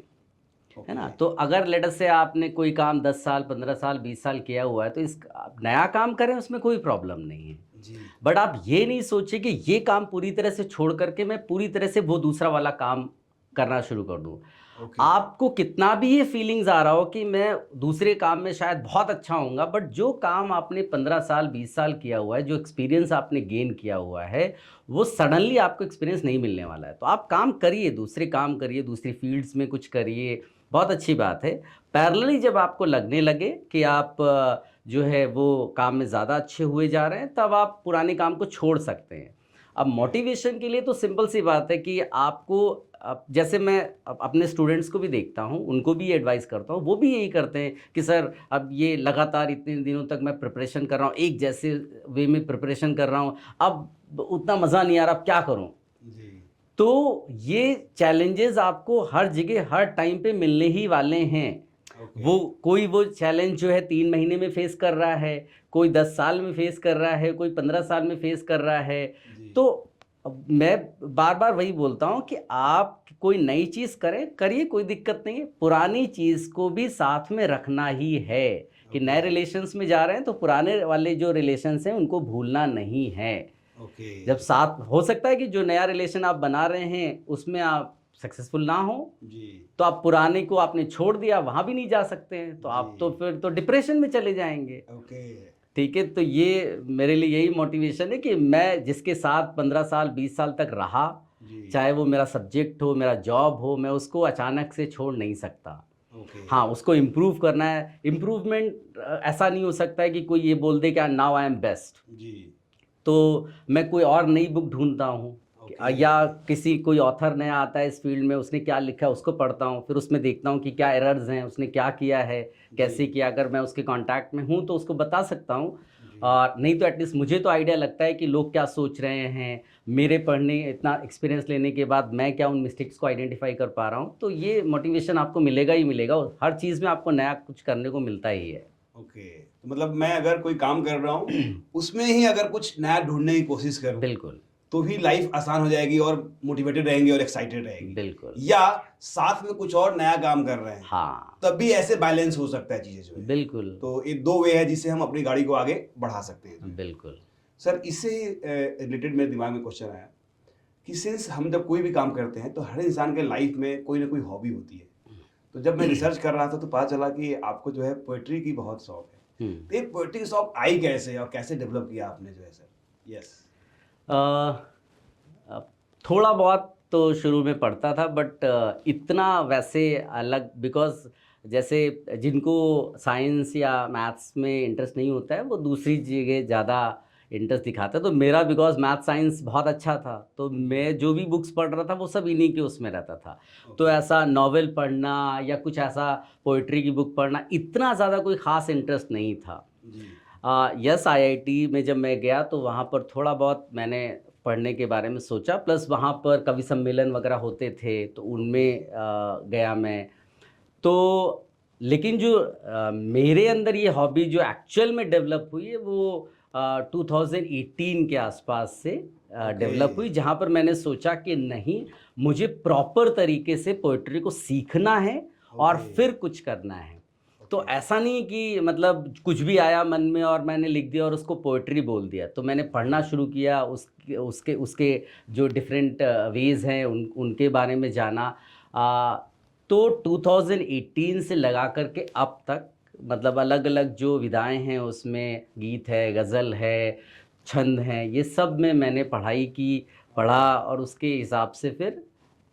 है ना। तो अगर लेटर से आपने कोई काम 10 साल 15 साल 20 साल किया हुआ है तो इस आप नया काम करें, उसमें कोई प्रॉब्लम नहीं है। जी। बट आप ये नहीं सोचिए कि ये काम पूरी तरह से छोड़ करके मैं पूरी तरह से वो दूसरा वाला काम करना शुरू कर दूं। ओके। आपको कितना भी ये फीलिंग्स आ रहा हो कि मैं दूसरे काम में शायद बहुत अच्छा होऊंगा, बट जो काम आपने 15 साल 20 साल किया हुआ है, जो एक्सपीरियंस आपने गेन किया हुआ है, वो सडनली आपको एक्सपीरियंस नहीं मिलने वाला है। तो आप काम करिए, दूसरे काम करिए, दूसरी फील्ड्स में कुछ करिए, बहुत अच्छी बात है। पैरेलली जब आपको लगने लगे कि आप जो है वो काम में ज़्यादा अच्छे हुए जा रहे हैं, तब आप पुराने काम को छोड़ सकते हैं। अब मोटिवेशन के लिए तो सिंपल सी बात है कि आपको अब जैसे मैं अपने स्टूडेंट्स को भी देखता हूँ, उनको भी एडवाइस करता हूँ, वो भी यही करते हैं कि सर अब ये लगातार इतने दिनों तक मैं प्रिपरेशन कर रहा हूँ, एक जैसे वे में प्रिपरेशन कर रहा हूँ, अब उतना मज़ा नहीं आ रहा, अब क्या करूँ। जी। तो ये चैलेंजेस आपको हर जगह हर टाइम पे मिलने ही वाले हैं। ओके। वो चैलेंज जो है 3 महीने में फेस कर रहा है, कोई 10 साल में फेस कर रहा है, कोई 15 साल में फेस कर रहा है। जी। तो अब मैं बार बार वही बोलता हूँ कि आप कोई नई चीज़ करें, करिए, कोई दिक्कत नहीं है। पुरानी चीज़ को भी साथ में रखना ही है कि नए रिलेशंस में जा रहे हैं तो पुराने वाले जो रिलेशंस हैं उनको भूलना नहीं है। ओके। जब साथ हो सकता है कि जो नया रिलेशन आप बना रहे हैं उसमें आप सक्सेसफुल ना हो, जी। तो आप पुराने को आपने छोड़ दिया, वहाँ भी नहीं जा सकते हैं, तो आप तो जी। फिर तो डिप्रेशन में चले जाएंगे। ओके। ठीक है, तो ये मेरे लिए यही मोटिवेशन है कि मैं जिसके साथ 15 साल 20 साल तक रहा, जी। चाहे वो मेरा सब्जेक्ट हो, मेरा जॉब हो, मैं उसको अचानक से छोड़ नहीं सकता। ओके। हाँ, उसको इम्प्रूव करना है। इम्प्रूवमेंट ऐसा नहीं हो सकता है कि कोई ये बोल दे कि नाउ आई एम बेस्ट, जी। तो मैं कोई और नई बुक ढूंढता हूँ ओके। या किसी कोई ऑथर नया आता है इस फील्ड में, उसने क्या लिखा है उसको पढ़ता हूँ, फिर उसमें देखता हूँ कि क्या एरर्स हैं, उसने क्या किया है, कैसे किया। अगर मैं उसके कांटेक्ट में हूँ तो उसको बता सकता हूँ, जी। और नहीं तो एटलीस्ट मुझे तो आइडिया लगता है कि लोग क्या सोच रहे हैं, मेरे पढ़ने इतना एक्सपीरियंस लेने के बाद मैं क्या उन मिस्टेक्स को आइडेंटिफाई कर पा रहा हूँ। तो ये मोटिवेशन आपको मिलेगा ही मिलेगा, और हर चीज़ में आपको नया कुछ करने को मिलता ही है। ओके, तो मतलब मैं अगर कोई काम कर रहा हूँ उसमें ही अगर कुछ नया ढूंढने की कोशिश करूँ बिल्कुल तो भी लाइफ आसान हो जाएगी और मोटिवेटेड रहेंगे और एक्साइटेड रहेगी। बिल्कुल। या साथ में कुछ और नया काम कर रहे हैं, हाँ तब भी ऐसे बैलेंस हो सकता है चीजें जो है। बिल्कुल तो ये दो वे है जिससे हम अपनी गाड़ी को आगे बढ़ा सकते हैं। बिल्कुल। सर इससे रिलेटेड मेरे दिमाग में क्वेश्चन आया कि सिंस हम जब कोई भी काम करते हैं तो हर इंसान के लाइफ में कोई ना कोई हॉबी होती है। तो जब मैं रिसर्च कर रहा था तो पता चला कि आपको जो है पोएट्री की बहुत शौक है। तो ये पोएट्री की शौक आई कैसे और कैसे डेवलप किया आपने जो है सर? यस। थोड़ा बहुत तो शुरू में पढ़ता था, बट इतना वैसे अलग, बिकॉज जैसे जिनको साइंस या मैथ्स में इंटरेस्ट नहीं होता है वो दूसरी जगह ज़्यादा इंटरेस्ट दिखाता है। तो मेरा बिकॉज मैथ साइंस बहुत अच्छा था, तो मैं जो भी बुक्स पढ़ रहा था वो सब इन्हीं के उसमें रहता था। तो ऐसा नॉवेल पढ़ना या कुछ ऐसा पोइट्री की बुक पढ़ना इतना ज़्यादा कोई ख़ास इंटरेस्ट नहीं था। जी। यस, आईआईटी में जब मैं गया तो वहाँ पर थोड़ा बहुत मैंने पढ़ने के बारे में सोचा, प्लस वहाँ पर कवि सम्मेलन वगैरह होते थे तो उनमें गया मैं। तो लेकिन जो मेरे अंदर ये हॉबी जो एक्चुअल में डेवलप हुई है वो 2018 के आसपास से डेवलप हुई, जहाँ पर मैंने सोचा कि नहीं, मुझे प्रॉपर तरीके से पोइट्री को सीखना है और फिर कुछ करना है। तो ऐसा नहीं कि मतलब कुछ भी आया मन में और मैंने लिख दिया और उसको पोइट्री बोल दिया। तो मैंने पढ़ना शुरू किया, उसके उसके जो डिफरेंट वेज़ हैं उनके बारे में जाना। तो 2018 से लगा करके अब तक मतलब अलग अलग जो विधाएं हैं उसमें गीत है, गज़ल है, छंद हैं, ये सब में मैंने पढ़ाई की, पढ़ा और उसके हिसाब से फिर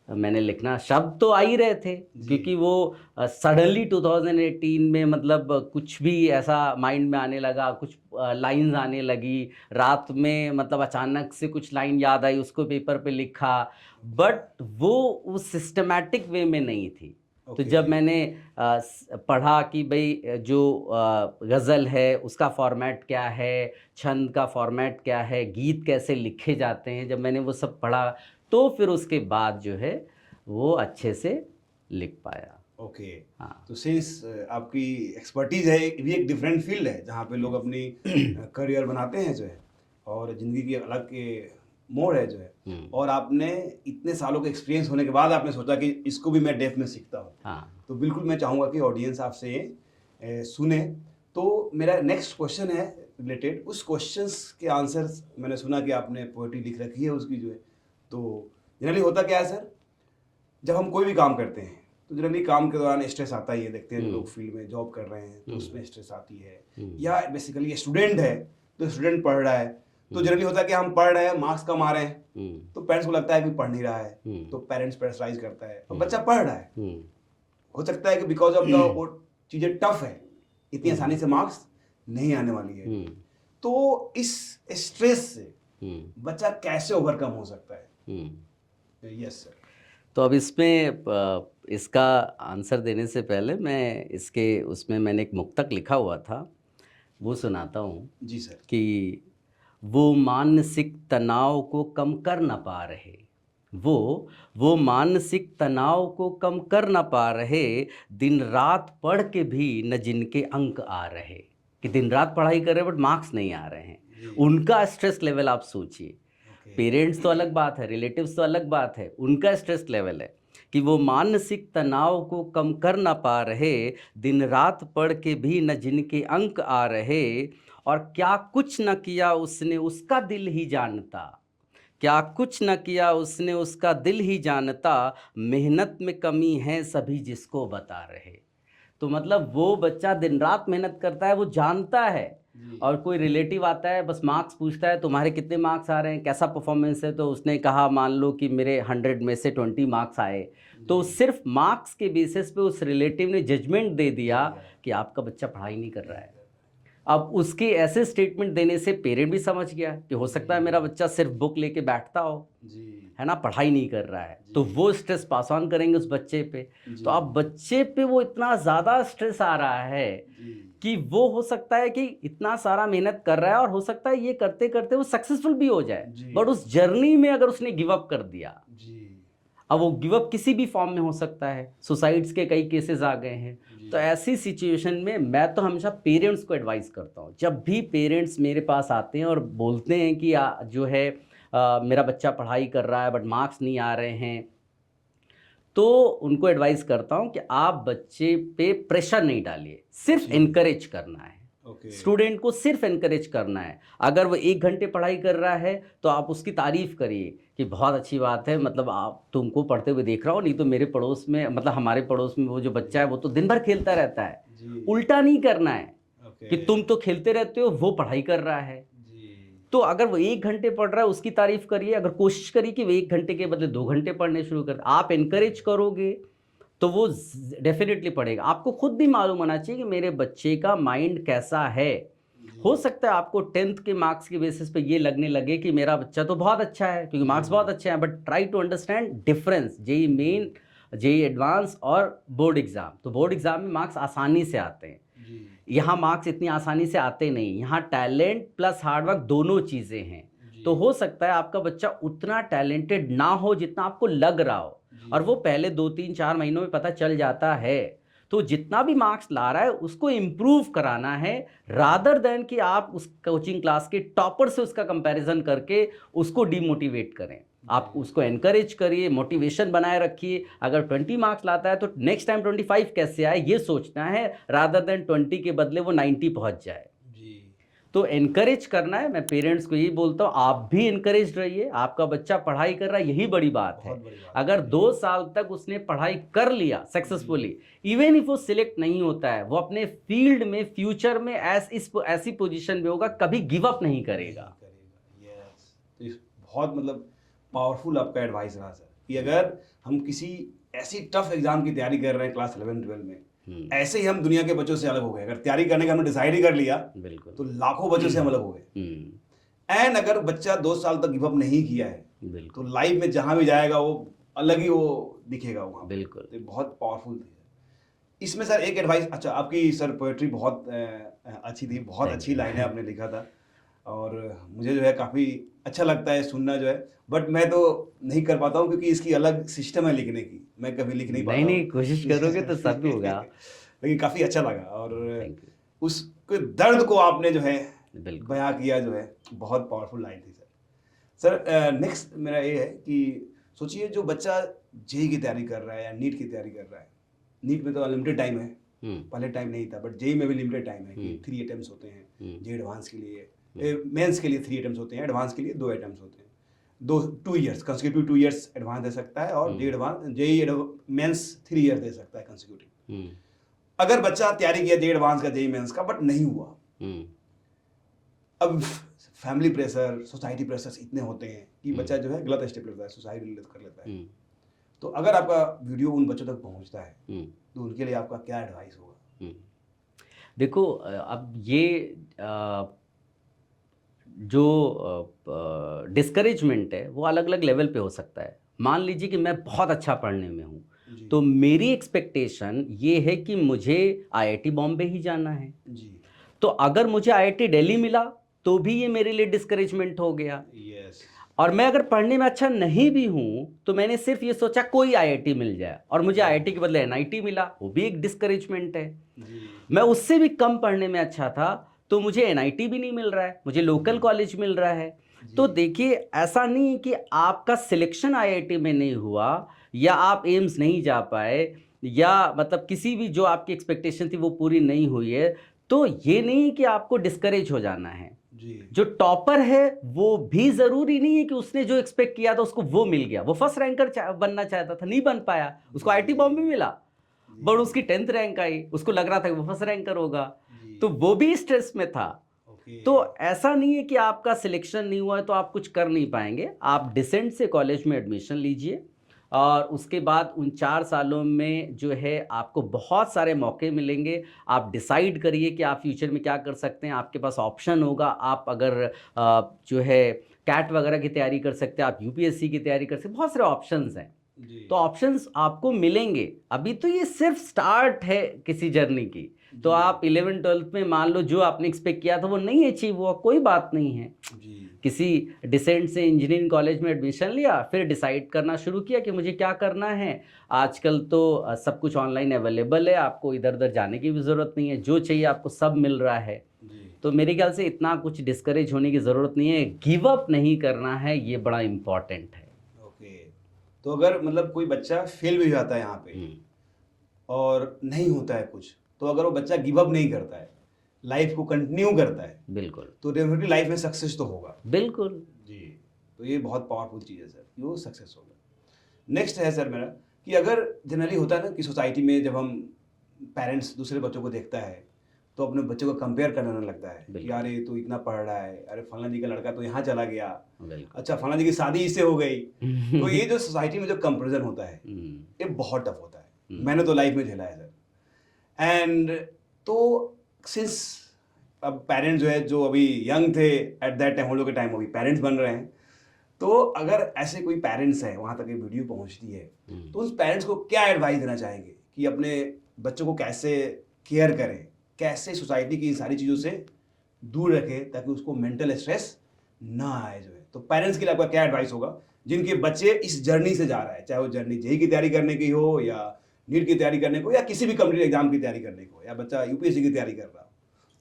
मैंने लिखना, शब्द तो आ ही रहे थे क्योंकि वो सडनली 2018 में मतलब कुछ भी ऐसा माइंड में आने लगा, कुछ लाइंस आने लगी रात में, मतलब अचानक से कुछ लाइन याद आई, उसको पेपर पे लिखा, बट वो उस सिस्टमैटिक वे में नहीं थी। तो Okay. जब मैंने पढ़ा कि भाई जो गज़ल है उसका फॉर्मेट क्या है, छंद का फॉर्मेट क्या है, गीत कैसे लिखे जाते हैं, जब मैंने वो सब पढ़ा तो फिर उसके बाद जो है वो अच्छे से लिख पाया। ओके। हाँ। तो सिंस आपकी एक्सपर्टीज है, ये एक डिफरेंट फील्ड है जहाँ पे लोग अपनी करियर बनाते हैं जो है, और ज़िंदगी की अलग के मोड़ है जो है, और आपने इतने सालों का एक्सपीरियंस होने के बाद आपने सोचा कि इसको भी मैं डेफ में सीखता हूँ। हाँ। तो बिल्कुल मैं चाहूँगा कि ऑडियंस आपसे ये सुने। तो मेरा नेक्स्ट क्वेश्चन है रिलेटेड उस क्वेश्चंस के आंसर्स। मैंने सुना कि आपने पोएट्री लिख रखी है उसकी जो है, तो जनरली होता क्या है सर, जब हम कोई भी काम करते हैं तो जनरली काम के दौरान स्ट्रेस आता ही है। देखते हैं जो लोग फील्ड में जॉब कर रहे हैं तो उसमें स्ट्रेस आती है, या बेसिकली स्टूडेंट है तो स्टूडेंट पढ़ रहा है तो जनरली होता है कि हम पढ़ रहे हैं, मार्क्स कम आ रहे हैं तो पेरेंट्स को लगता है कि पढ़ नहीं रहा है, तो पेरेंट्स प्रेशराइज करता है और बच्चा पढ़ रहा है। हो सकता है कि बिकॉज ऑफ द वो चीज़ें टफ है, इतनी आसानी से मार्क्स नहीं आने वाली है। तो इस स्ट्रेस से बच्चा कैसे ओवरकम हो सकता है? Yes sir. तो अब इसमें इसका आंसर देने से पहले मैं इसके उसमें मैंने एक मुक्तक लिखा हुआ था, वो सुनाता हूँ। जी सर। कि वो मानसिक तनाव को कम कर न पा रहे, वो मानसिक तनाव को कम कर न पा रहे, दिन रात पढ़ के भी न जिनके अंक आ रहे। कि दिन रात पढ़ाई कर रहे बट मार्क्स नहीं आ रहे हैं, उनका स्ट्रेस लेवल आप सोचिए। पेरेंट्स तो अलग बात है, रिलेटिव्स तो अलग बात है, उनका स्ट्रेस लेवल है कि वो मानसिक तनाव को कम कर ना पा रहे, दिन रात पढ़ के भी न जिनके अंक आ रहे, और क्या कुछ न किया उसने उसका दिल ही जानता, क्या कुछ न किया उसने उसका दिल ही जानता, मेहनत में कमी है सभी जिसको बता रहे। तो मतलब वो बच्चा दिन रात मेहनत करता है, वो जानता है, और कोई रिलेटिव आता है बस मार्क्स पूछता है तुम्हारे कितने मार्क्स आ रहे हैं, कैसा परफॉर्मेंस है, तो उसने कहा मान लो कि मेरे 100 में से 20 मार्क्स आए, तो सिर्फ मार्क्स के बेसिस पे उस रिलेटिव ने जजमेंट दे दिया कि आपका बच्चा पढ़ाई नहीं कर रहा है। अब उसके ऐसे स्टेटमेंट देने से पेरेंट भी समझ गया कि हो सकता है मेरा बच्चा सिर्फ बुक लेके बैठता हो, है ना, पढ़ाई नहीं कर रहा है, तो वो स्ट्रेस पास ऑन करेंगे उस बच्चे पे। तो अब बच्चे पे वो इतना ज़्यादा स्ट्रेस आ रहा है कि वो हो सकता है कि इतना सारा मेहनत कर रहा है और हो सकता है ये करते करते वो सक्सेसफुल भी हो जाए, बट उस जर्नी में अगर उसने गिव अप कर दिया, अब वो गिव अप किसी भी फॉर्म में हो सकता है, सुसाइड्स के कई केसेस आ गए हैं। तो ऐसी सिचुएशन में मैं तो हमेशा पेरेंट्स को एडवाइस करता हूँ, जब भी पेरेंट्स मेरे पास आते हैं और बोलते हैं कि जो है मेरा बच्चा पढ़ाई कर रहा है बट मार्क्स नहीं आ रहे हैं, तो उनको एडवाइस करता हूँ कि आप बच्चे पे प्रेशर नहीं डालिए, सिर्फ इनकरेज करना है। स्टूडेंट को सिर्फ इनकरेज करना है। अगर वो 1 घंटे पढ़ाई कर रहा है तो आप उसकी तारीफ करिए कि बहुत अच्छी बात है, मतलब आप तुमको पढ़ते हुए देख रहा हो, नहीं तो मेरे पड़ोस में, मतलब हमारे पड़ोस में वो जो बच्चा है वो तो दिन भर खेलता रहता है। उल्टा नहीं करना है कि तुम तो खेलते रहते हो, वो पढ़ाई कर रहा है। तो अगर वो 1 घंटे पढ़ रहा है उसकी तारीफ करिए, अगर कोशिश करिए कि वो 1 घंटे के बदले 2 घंटे पढ़ने शुरू कर। आप इनकरेज करोगे तो वो डेफिनेटली पढ़ेगा। आपको खुद भी मालूम होना चाहिए कि मेरे बच्चे का माइंड कैसा है। हो सकता है आपको 10th के मार्क्स के बेसिस पे ये लगने लगे कि मेरा बच्चा तो बहुत अच्छा है क्योंकि मार्क्स बहुत अच्छे हैं, but try to understand difference, JEE Main, JEE advance और बोर्ड एग्जाम। तो बोर्ड एग्जाम में मार्क्स आसानी से आते हैं, यहाँ मार्क्स इतनी आसानी से आते नहीं। यहाँ टैलेंट प्लस हार्डवर्क दोनों चीज़ें हैं। तो हो सकता है आपका बच्चा उतना टैलेंटेड ना हो जितना आपको लग रहा हो, और वो पहले 2-3-4 महीनों में पता चल जाता है। तो जितना भी मार्क्स ला रहा है उसको इम्प्रूव कराना है, रादर देन कि आप उस कोचिंग क्लास के टॉपर से उसका कंपैरिजन करके उसको डीमोटिवेट करें। आप उसको एनकरेज करिए, मोटिवेशन बनाए रखिए। अगर 20 मार्क्स लाता है तो नेक्स्ट टाइम 25 कैसे आए ये सोचना है, रादर देन 20 के बदले वो 90 पहुंच जाए। तो एनकरेज करना है। मैं पेरेंट्स को यही बोलता हूँ, आप भी एनकरेज रहिए। आपका बच्चा पढ़ाई कर रहा है, यही बड़ी बात है। अगर 2 साल तक उसने पढ़ाई कर लिया सक्सेसफुली, इवन इफ वो सिलेक्ट नहीं होता है, वो अपने फील्ड में फ्यूचर में ऐसी पोजीशन में होगा, कभी गिव अप नहीं करेगा। बहुत मतलब पावरफुल आपका एडवाइस रहा सर। कि अगर हम किसी ऐसी टफ एग्जाम की तैयारी कर रहे हैं क्लास 11-12 में, ऐसे ही हम दुनिया के बच्चों से अलग हो गए। अगर तैयारी करने का हमने डिसाइड ही कर लिया बिल्कुल। तो लाखों बच्चों से हम अलग हो गए। एंड अगर बच्चा 2 साल तक गिव अप नहीं किया है बिल्कुल तो लाइफ में जहां भी जाएगा वो अलग ही वो दिखेगा वहाँ। बिल्कुल। तो बहुत पावरफुल थी इसमें सर एक एडवाइस। अच्छा, आपकी सर पोएट्री बहुत अच्छी थी, बहुत अच्छी लाइनें आपने लिखा था और मुझे जो है काफ़ी अच्छा लगता है सुनना जो है, बट मैं तो नहीं कर पाता हूँ क्योंकि इसकी अलग सिस्टम है लिखने की, मैं कभी लिख नहीं पाता नहीं, कोशिश करोगे तो सब होगा। लेकिन काफ़ी अच्छा लगा और थैंक यू। उसके दर्द को आपने जो है बिल्कुल। बयां किया, जो है बहुत पावरफुल लाइन थी सर। सर नेक्स्ट मेरा ये है कि सोचिए जो बच्चा जेई की तैयारी कर रहा है या नीट की तैयारी कर रहा है, नीट में तो अनलिमिटेड टाइम है, पहले टाइम नहीं था, बट जेई में भी लिमिटेड टाइम है कि 3 अटेम्प्ट्स होते हैं। जेई एडवांस के लिए, मेंस के लिए 3 अटेम्प्ट्स होते हैं, एडवांस के लिए 2 अटेम्प्ट्स होते हैं। 2 ईयर्स कंसेक्यूटिव 2 ईयर्स एडवांस दे सकता है और जेई मेंस 3 ईयर दे सकता है कंसेक्यूटिव। अगर बच्चा तैयारी किया जेई एडवांस का, जेई मेंस का, बट नहीं हुआ, अब फैमिली प्रेशर, सोसाइटी प्रेशर्स इतने होते हैं कि बच्चा जो है गलत स्टेप लेता है, सुसाइड कर लेता है। तो अगर आपका वीडियो उन बच्चों तक पहुंचता है तो उनके लिए आपका क्या एडवाइस होगा? देखो, अब ये जो डिस्करेजमेंट है वो अलग अलग लेवल पे हो सकता है। मान लीजिए कि मैं बहुत अच्छा पढ़ने में हूँ, तो मेरी एक्सपेक्टेशन ये है कि मुझे आईआईटी बॉम्बे ही जाना है जी। तो अगर मुझे आईआईटी दिल्ली मिला तो भी ये मेरे लिए डिस्करेजमेंट हो गया। यस। और मैं अगर पढ़ने में अच्छा नहीं भी हूँ तो मैंने सिर्फ ये सोचा कोई आईआईटी मिल जाए और मुझे आईआईटी के बदले एनआईटी मिला, वो भी एक डिस्करेजमेंट है। मैं उससे भी कम पढ़ने में अच्छा था तो मुझे एनआईटी भी नहीं मिल रहा है, मुझे लोकल कॉलेज मिल रहा है। तो देखिए, ऐसा नहीं है कि आपका सिलेक्शन आईआईटी में नहीं हुआ या आप एम्स नहीं जा पाए या मतलब किसी भी जो आपकी एक्सपेक्टेशन थी वो पूरी नहीं हुई है, तो ये नहीं कि आपको डिस्करेज हो जाना है। जो टॉपर है वो भी जरूरी नहीं है कि उसने जो एक्सपेक्ट किया था उसको वो मिल गया। वो फर्स्ट रैंकर बनना चाहता था, नहीं बन पाया, उसको आईआईटी बॉम्बे मिला, बट उसकी 10th रैंक आई, उसको लग रहा था कि वो फर्स्ट रैंकर होगा, तो वो भी स्ट्रेस में था। तो ऐसा नहीं है कि आपका सिलेक्शन नहीं हुआ है तो आप कुछ कर नहीं पाएंगे। आप डिसेंट से कॉलेज में एडमिशन लीजिए और उसके बाद उन 4 सालों में जो है आपको बहुत सारे मौके मिलेंगे। आप डिसाइड करिए कि आप फ्यूचर में क्या कर सकते हैं, आपके पास ऑप्शन होगा। आप अगर जो है कैट वगैरह की तैयारी कर सकते हैं, आप यूपीएससी की तैयारी कर सकते हैं, बहुत सारे ऑप्शंस हैं। तो ऑप्शंस आपको मिलेंगे। अभी तो ये सिर्फ स्टार्ट है किसी जर्नी की। तो आप 11th-12th में मान लो जो आपने एक्सपेक्ट किया था वो नहीं अचीव हुआ, कोई बात नहीं है। किसी डिसेंट से इंजीनियरिंग कॉलेज में एडमिशन लिया, फिर डिसाइड करना शुरू किया कि मुझे क्या करना है। आजकल तो सब कुछ ऑनलाइन अवेलेबल है, आपको इधर उधर जाने की भी ज़रूरत नहीं है, जो चाहिए आपको सब मिल रहा है। तो मेरे ख्याल से इतना कुछ डिस्करेज होने की ज़रूरत नहीं है, गिव अप नहीं करना है, ये बड़ा इम्पॉर्टेंट है। ओके, तो अगर मतलब कोई बच्चा फेल भी हो जाता है यहाँ पे और नहीं होता है कुछ, तो अगर वो बच्चा गिव अप नहीं करता है, लाइफ को कंटिन्यू करता है, बिल्कुल, तो डेफिनेटली लाइफ में सक्सेस तो होगा। बिल्कुल जी, तो ये बहुत पावरफुल चीज़ है सर, कि वो सक्सेस होगा। नेक्स्ट है सर मेरा कि अगर जनरली होता है ना कि सोसाइटी में जब हम पेरेंट्स दूसरे बच्चों को देखता है तो अपने बच्चों को कंपेयर करने लगता है कि यार ये तो इतना पढ़ रहा है, अरे फलाना जी का लड़का तो यहाँ चला गया, अच्छा फलाना जी की शादी इससे हो गई। तो ये जो सोसाइटी में जो कंपेरिजन होता है ये बहुत टफ होता है, मैंने तो लाइफ में झेला है सर। एंड तो सिंस अब पेरेंट्स जो है जो अभी यंग थे एट दैट टाइम, हम लोग के टाइम अभी पेरेंट्स बन रहे हैं, तो अगर ऐसे कोई पेरेंट्स हैं वहाँ तक ये वीडियो पहुँचती है तो उस पेरेंट्स को क्या एडवाइस देना चाहेंगे कि अपने बच्चों को कैसे केयर करें, कैसे सोसाइटी की इन सारी चीज़ों से दूर रखें ताकि उसको मेंटल स्ट्रेस ना आए जो है। तो पेरेंट्स के लिए आपका क्या एडवाइस होगा जिनके बच्चे इस जर्नी से जा रहा है, चाहे वो जर्नी जेई की तैयारी करने की हो या नीट की तैयारी करने को या किसी भी कम्पिटिटिव एग्जाम की तैयारी करने को, या बच्चा यूपीएससी की तैयारी कर रहा हो,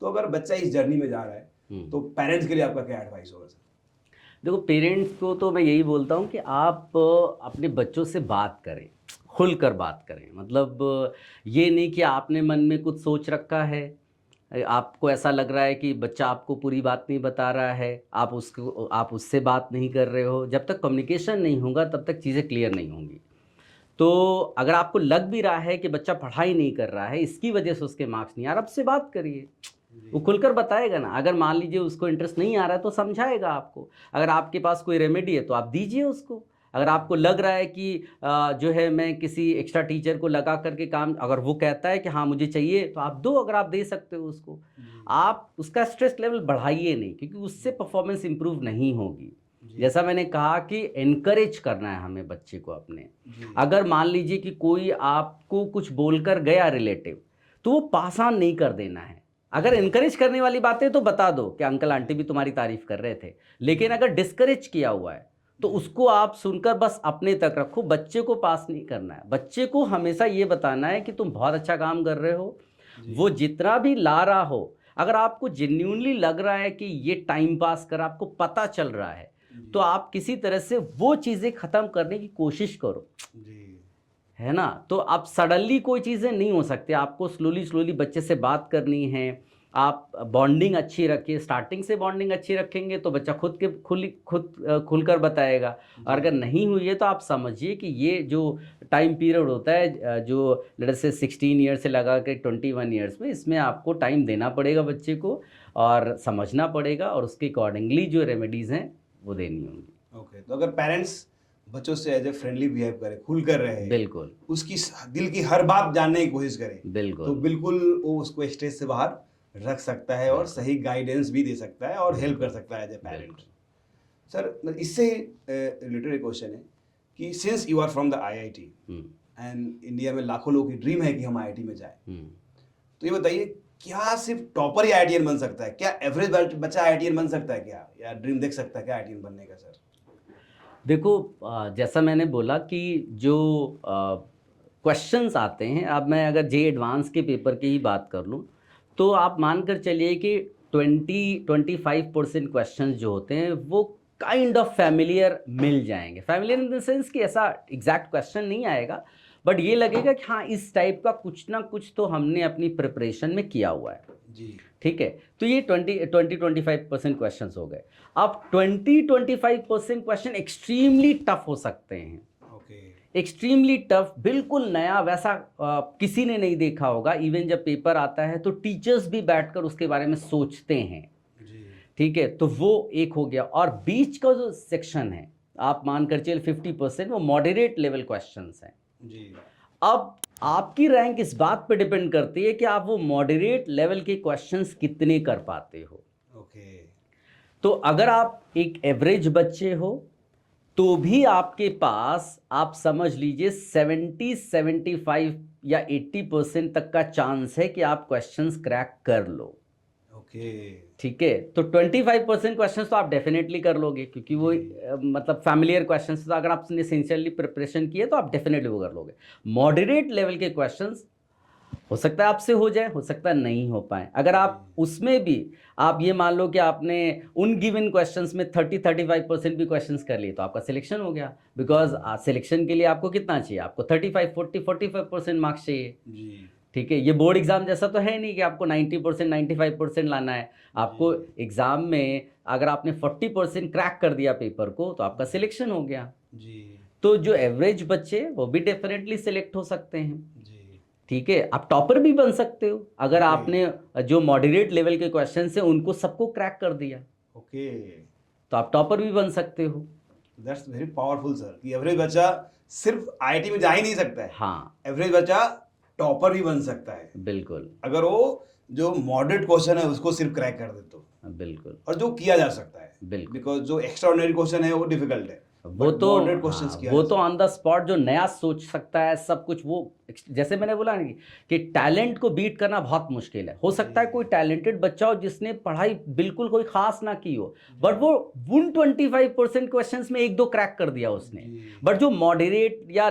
तो अगर बच्चा इस जर्नी में जा रहा है तो पेरेंट्स के लिए आपका क्या एडवाइस होगा सर? देखो, पेरेंट्स को तो मैं यही बोलता हूँ कि आप अपने बच्चों से बात करें, खुलकर बात करें। मतलब ये नहीं कि आपने मन में कुछ सोच रखा है, आपको ऐसा लग रहा है कि बच्चा आपको पूरी बात नहीं बता रहा है, आप उससे बात नहीं कर रहे हो। जब तक कम्युनिकेशन नहीं होगा तब तक चीज़ें क्लियर नहीं होंगी। तो अगर आपको लग भी रहा है कि बच्चा पढ़ाई नहीं कर रहा है, इसकी वजह से उसके मार्क्स नहीं आ रहा, आपसे बात करिए, वो खुलकर बताएगा ना। अगर मान लीजिए उसको इंटरेस्ट नहीं आ रहा है तो समझाएगा आपको। अगर आपके पास कोई रेमेडी है तो आप दीजिए उसको। अगर आपको लग रहा है कि जो है मैं किसी एक्स्ट्रा टीचर को लगा करके काम, अगर वो कहता है कि हाँ मुझे चाहिए तो आप दो, अगर आप दे सकते हो उसको। आप उसका स्ट्रेस लेवल बढ़ाइए नहीं, क्योंकि उससे परफॉर्मेंस इंप्रूव नहीं होगी। जैसा मैंने कहा कि एनकरेज करना है हमें बच्चे को अपने। अगर मान लीजिए कि कोई आपको कुछ बोलकर गया रिलेटिव, तो वो पास ऑन नहीं कर देना है। अगर इनकरेज करने वाली बातें तो बता दो कि अंकल आंटी भी तुम्हारी तारीफ कर रहे थे, लेकिन अगर डिस्करेज किया हुआ है तो उसको आप सुनकर बस अपने तक रखो। बच्चे को पास नहीं करना है, बच्चे को हमेशा ये बताना है कि तुम बहुत अच्छा काम कर रहे हो। वो जितना भी ला रहा हो, अगर आपको जेन्युइनली लग रहा है कि ये टाइम पास कर, आपको पता चल रहा है, तो आप किसी तरह से वो चीज़ें ख़त्म करने की कोशिश करो, है ना। तो आप सडनली कोई चीज़ें नहीं हो सकती, आपको स्लोली स्लोली बच्चे से बात करनी है। आप बॉन्डिंग अच्छी रखिए, स्टार्टिंग से बॉन्डिंग अच्छी रखेंगे तो बच्चा खुलकर बताएगा। और अगर नहीं हुई है तो आप समझिए कि ये जो टाइम पीरियड होता है, जो लेट्स से 16 ईयर से लगा के 21 ईयर्स में, इसमें आपको टाइम देना पड़ेगा बच्चे को और समझना पड़ेगा, और उसके अकॉर्डिंगली जो रेमेडीज़ हैं वो देनी होंगी। ओके, तो अगर पेरेंट्स बच्चों से एज ए फ्रेंडली बिहेव करे, खुल कर रहे, बिल्कुल उसकी दिल की हर बात जानने की कोशिश करे, बिल्कुल तो बिल्कुल वो उसको स्ट्रेस से बाहर रख सकता है और सही गाइडेंस भी दे सकता है और हेल्प कर सकता है एज ए पेरेंट। सर, इससे रिलेटेड एक क्वेश्चन है कि since you are from the IIT and India में लाखों लोगों की ड्रीम है कि हम आईआईटी में जाएं, तो ये बताइए, क्या सिर्फ टॉपर ही आईआईटीएन बन सकता है? क्या एवरेज बच्चा आईआईटीएन बन सकता है क्या, या ड्रीम देख सकता है क्या आईआईटीएन बनने का? सर देखो, जैसा मैंने बोला कि जो क्वेश्चंस आते हैं, अब मैं अगर जे एडवांस के पेपर की ही बात कर लूँ, तो आप मानकर चलिए कि 20-25% क्वेश्चंस जो होते हैं वो काइंड ऑफ फैमिलियर मिल जाएंगे। फैमिलियर इन द सेंस कि ऐसा एग्जैक्ट क्वेश्चन नहीं आएगा, बट ये लगेगा कि हाँ इस टाइप का कुछ ना कुछ तो हमने अपनी प्रिपरेशन में किया हुआ है जी। ठीक है। तो ये 20-25% क्वेश्चन हो गए। अब 20-25% क्वेश्चन एक्सट्रीमली टफ हो सकते हैं। एक्सट्रीमली टफ, बिल्कुल नया, वैसा किसी ने नहीं देखा होगा। इवन जब पेपर आता है तो टीचर्स भी बैठकर उसके बारे में सोचते हैं। ठीक है, तो वो एक हो गया। और बीच का जो सेक्शन है, आप मानकर चलिए 50%, वो मॉडरेट लेवल क्वेश्चंस हैं जी। अब आपकी रैंक इस बात पे डिपेंड करती है कि आप वो मॉडरेट लेवल के क्वेश्चंस कितने कर पाते हो। ओके, तो अगर आप एक एवरेज बच्चे हो तो भी आपके पास, आप समझ लीजिए 70-75 या 80% तक का चांस है कि आप क्वेश्चंस क्रैक कर लो। ओके, ठीक है। तो 25% क्वेश्चंस तो आप डेफिनेटली कर लोगे, क्योंकि वो मतलब फैमिलियर क्वेश्चंस, तो अगर आपने सिंसियरली प्रिपरेशन की है तो आप डेफिनेटली वो कर लोगे। मॉडरेट लेवल के क्वेश्चंस हो सकता है आपसे हो जाए, हो सकता है नहीं हो पाए। अगर आप उसमें भी, आप ये मान लो कि आपने उन गिवन क्वेश्चंस में 30-35% भी क्वेश्चंस कर लिए, तो आपका सिलेक्शन हो गया। बिकॉज सिलेक्शन के लिए आपको कितना चाहिए? आपको 35-40-45% मार्क्स चाहिए जी। ठीक है, ये बोर्ड एग्जाम जैसा तो है नहीं कि आपको 90% 95% लाना है। आपको एग्जाम में अगर आपने 40% क्रैक कर दिया पेपर को, तो आपका सिलेक्शन हो गया जी। तो जो एवरेज बच्चे, वो भी डेफिनेटली सिलेक्ट हो सकते हैं जी। ठीक है, आप टॉपर भी बन सकते हो अगर आपने जो मॉडरेट लेवल के क्वेश्चन है उनको सबको क्रैक कर दिया। ओके, तो आप टॉपर भी बन सकते हो। दैट्स वेरी पावरफुल सर, कि एवरेज बच्चा सिर्फ आईआईटी में जा ही नहीं सकता है। हाँ, एवरेज बच्चा टॉपर भी बन सकता है, बिल्कुल, अगर वो जो मॉडरेट क्वेश्चन है उसको सिर्फ क्रैक कर दे तो। बिल्कुल, और जो किया जा सकता है, बिल्कुल, बिकॉज जो एक्स्ट्राऑर्डिनरी क्वेश्चन है वो डिफिकल्ट है, वो तो क्वेश्चंस किया वो तो ऑन द स्पॉट जो नया सोच सकता है सब कुछ, वो जैसे मैंने बोला ना कि टैलेंट को बीट करना बहुत मुश्किल है। हो सकता है कोई टैलेंटेड बच्चा हो जिसने पढ़ाई बिल्कुल कोई खास ना की हो, बट वो उन 25% क्वेश्चंस में एक दो क्रैक कर दिया उसने। बट जो मॉडरेट या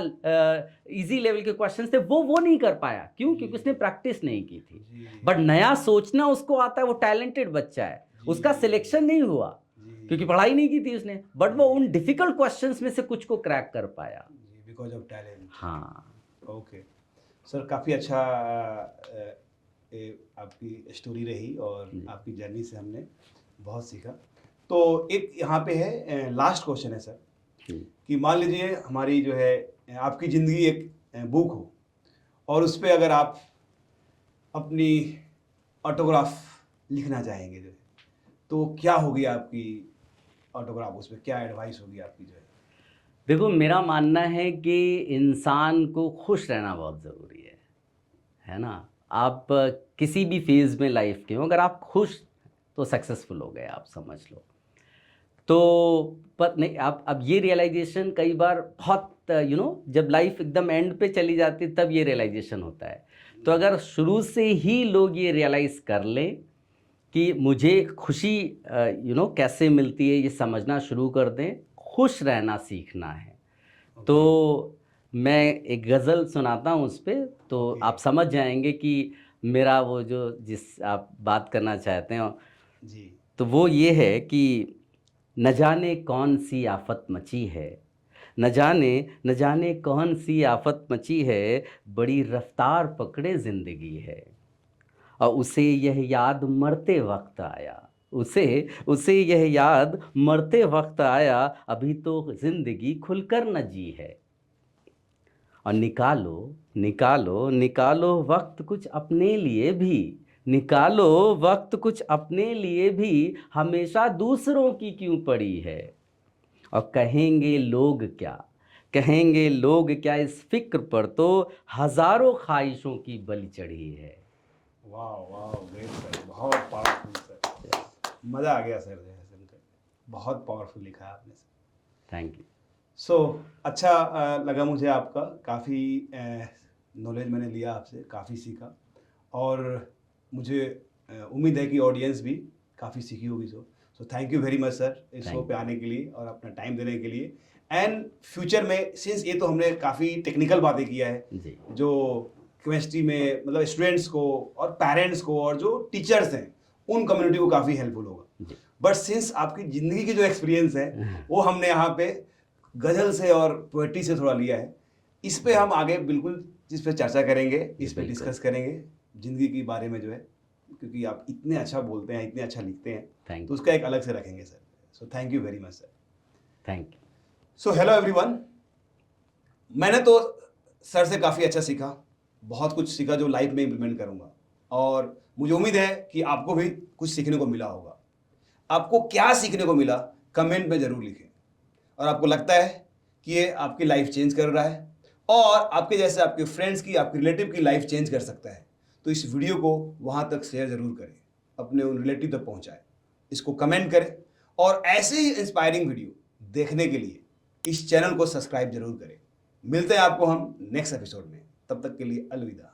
इजी लेवल के क्वेश्चंस थे वो नहीं कर पाया। क्यों? क्योंकि उसने प्रैक्टिस नहीं की थी। बट नया सोचना उसको आता है, वो टैलेंटेड बच्चा है, उसका सिलेक्शन नहीं हुआ क्योंकि पढ़ाई नहीं की थी उसने, बट वो उन डिफिकल्ट क्वेश्चंस में से कुछ को क्रैक कर पाया बिकॉज ऑफ टैलेंट। हाँ, ओके सर, काफ़ी अच्छा आपकी स्टोरी रही और आपकी जर्नी से हमने बहुत सीखा। तो एक यहाँ पे है लास्ट क्वेश्चन है सर, कि मान लीजिए हमारी जो है आपकी ज़िंदगी एक बुक हो और उस पर अगर आप अपनी ऑटोग्राफ लिखना चाहेंगे जो है, तो क्या होगी आपकी ऑटोग्राफ, उस पर क्या एडवाइस होगी आपकी जो है? देखो, मेरा मानना है कि इंसान को खुश रहना बहुत ज़रूरी है ना? आप किसी भी फेज़ में लाइफ के हो, अगर आप खुश तो सक्सेसफुल हो गए आप, समझ लो। तो पर नहीं, आप अब ये रियलाइज़ेशन कई बार बहुत जब लाइफ एकदम एंड पे चली जाती है तब ये रियलाइज़ेशन होता है। तो अगर शुरू से ही लोग ये रियलाइज़ कर लें कि मुझे खुशी कैसे मिलती है, ये समझना शुरू कर दें, खुश रहना सीखना है। तो मैं एक गज़ल सुनाता हूँ उस पे, तो ओके। आप समझ जाएँगे कि मेरा वो जो जिस आप बात करना चाहते हो, जी। तो वो ये है कि न जाने कौन सी आफ़त मची है, न जाने कौन सी आफ़त मची है, बड़ी रफ़्तार पकड़े ज़िंदगी है। और उसे यह याद मरते वक़्त आया, उसे उसे यह याद मरते वक़्त आया, अभी तो ज़िंदगी खुलकर न जी है। और निकालो, निकालो, निकालो वक़्त कुछ अपने लिए भी, निकालो वक़्त कुछ अपने लिए भी, हमेशा दूसरों की क्यों पड़ी है। और कहेंगे लोग क्या, कहेंगे लोग क्या, इस फ़िक्र पर तो हज़ारों ख़्वाहिशों की बलि चढ़ी है। वाह वाह, ग्रेट सर, बहुत पावरफुल सर, मज़ा आ गया सर जो है सुनकर, बहुत पावरफुल लिखा है आपने सर। Thank you. सो अच्छा लगा मुझे आपका, काफ़ी नॉलेज मैंने लिया आपसे, काफ़ी सीखा, और मुझे उम्मीद है कि ऑडियंस भी काफ़ी सीखी होगी। So thank you very much sir इस शो थैंक पे आने के लिए और अपना टाइम देने के लिए। एंड फ्यूचर में, सिंस ये तो हमने काफ़ी टेक्निकल बातें किया है, जी, जो केमिस्ट्री में मतलब स्टूडेंट्स को और पेरेंट्स को और जो टीचर्स हैं उन कम्युनिटी को काफ़ी हेल्पफुल होगा। जी। बट सिंस आपकी ज़िंदगी की जो एक्सपीरियंस है वो हमने यहाँ पे गज़ल से और पोएट्री से थोड़ा लिया है, इस पे हम आगे बिल्कुल इस पे चर्चा करेंगे, इस पे बिल्कुल। डिस्कस करेंगे ज़िंदगी के बारे में जो है, क्योंकि आप इतने अच्छा बोलते हैं, इतने अच्छा लिखते हैं, थैंक तो यू, उसका एक अलग से रखेंगे sir. So thank you very much sir. Thank you. So hello everyone, मैंने तो सर से काफ़ी अच्छा सीखा, बहुत कुछ सीखा जो लाइफ में इम्प्लीमेंट करूँगा, और मुझे उम्मीद है कि आपको भी कुछ सीखने को मिला होगा। आपको क्या सीखने को मिला कमेंट में ज़रूर लिखें, और आपको लगता है कि ये आपकी लाइफ चेंज कर रहा है और आपके जैसे आपके फ्रेंड्स की, आपके रिलेटिव की लाइफ चेंज कर सकता है, तो इस वीडियो को वहाँ तक शेयर ज़रूर करें, अपने उन रिलेटिव तक पहुँचाएं, इसको कमेंट करें, और ऐसे ही इंस्पायरिंग वीडियो देखने के लिए इस चैनल को सब्सक्राइब जरूर करें। मिलते हैं आपको हम नेक्स्ट एपिसोड में, तब तक के लिए अलविदा।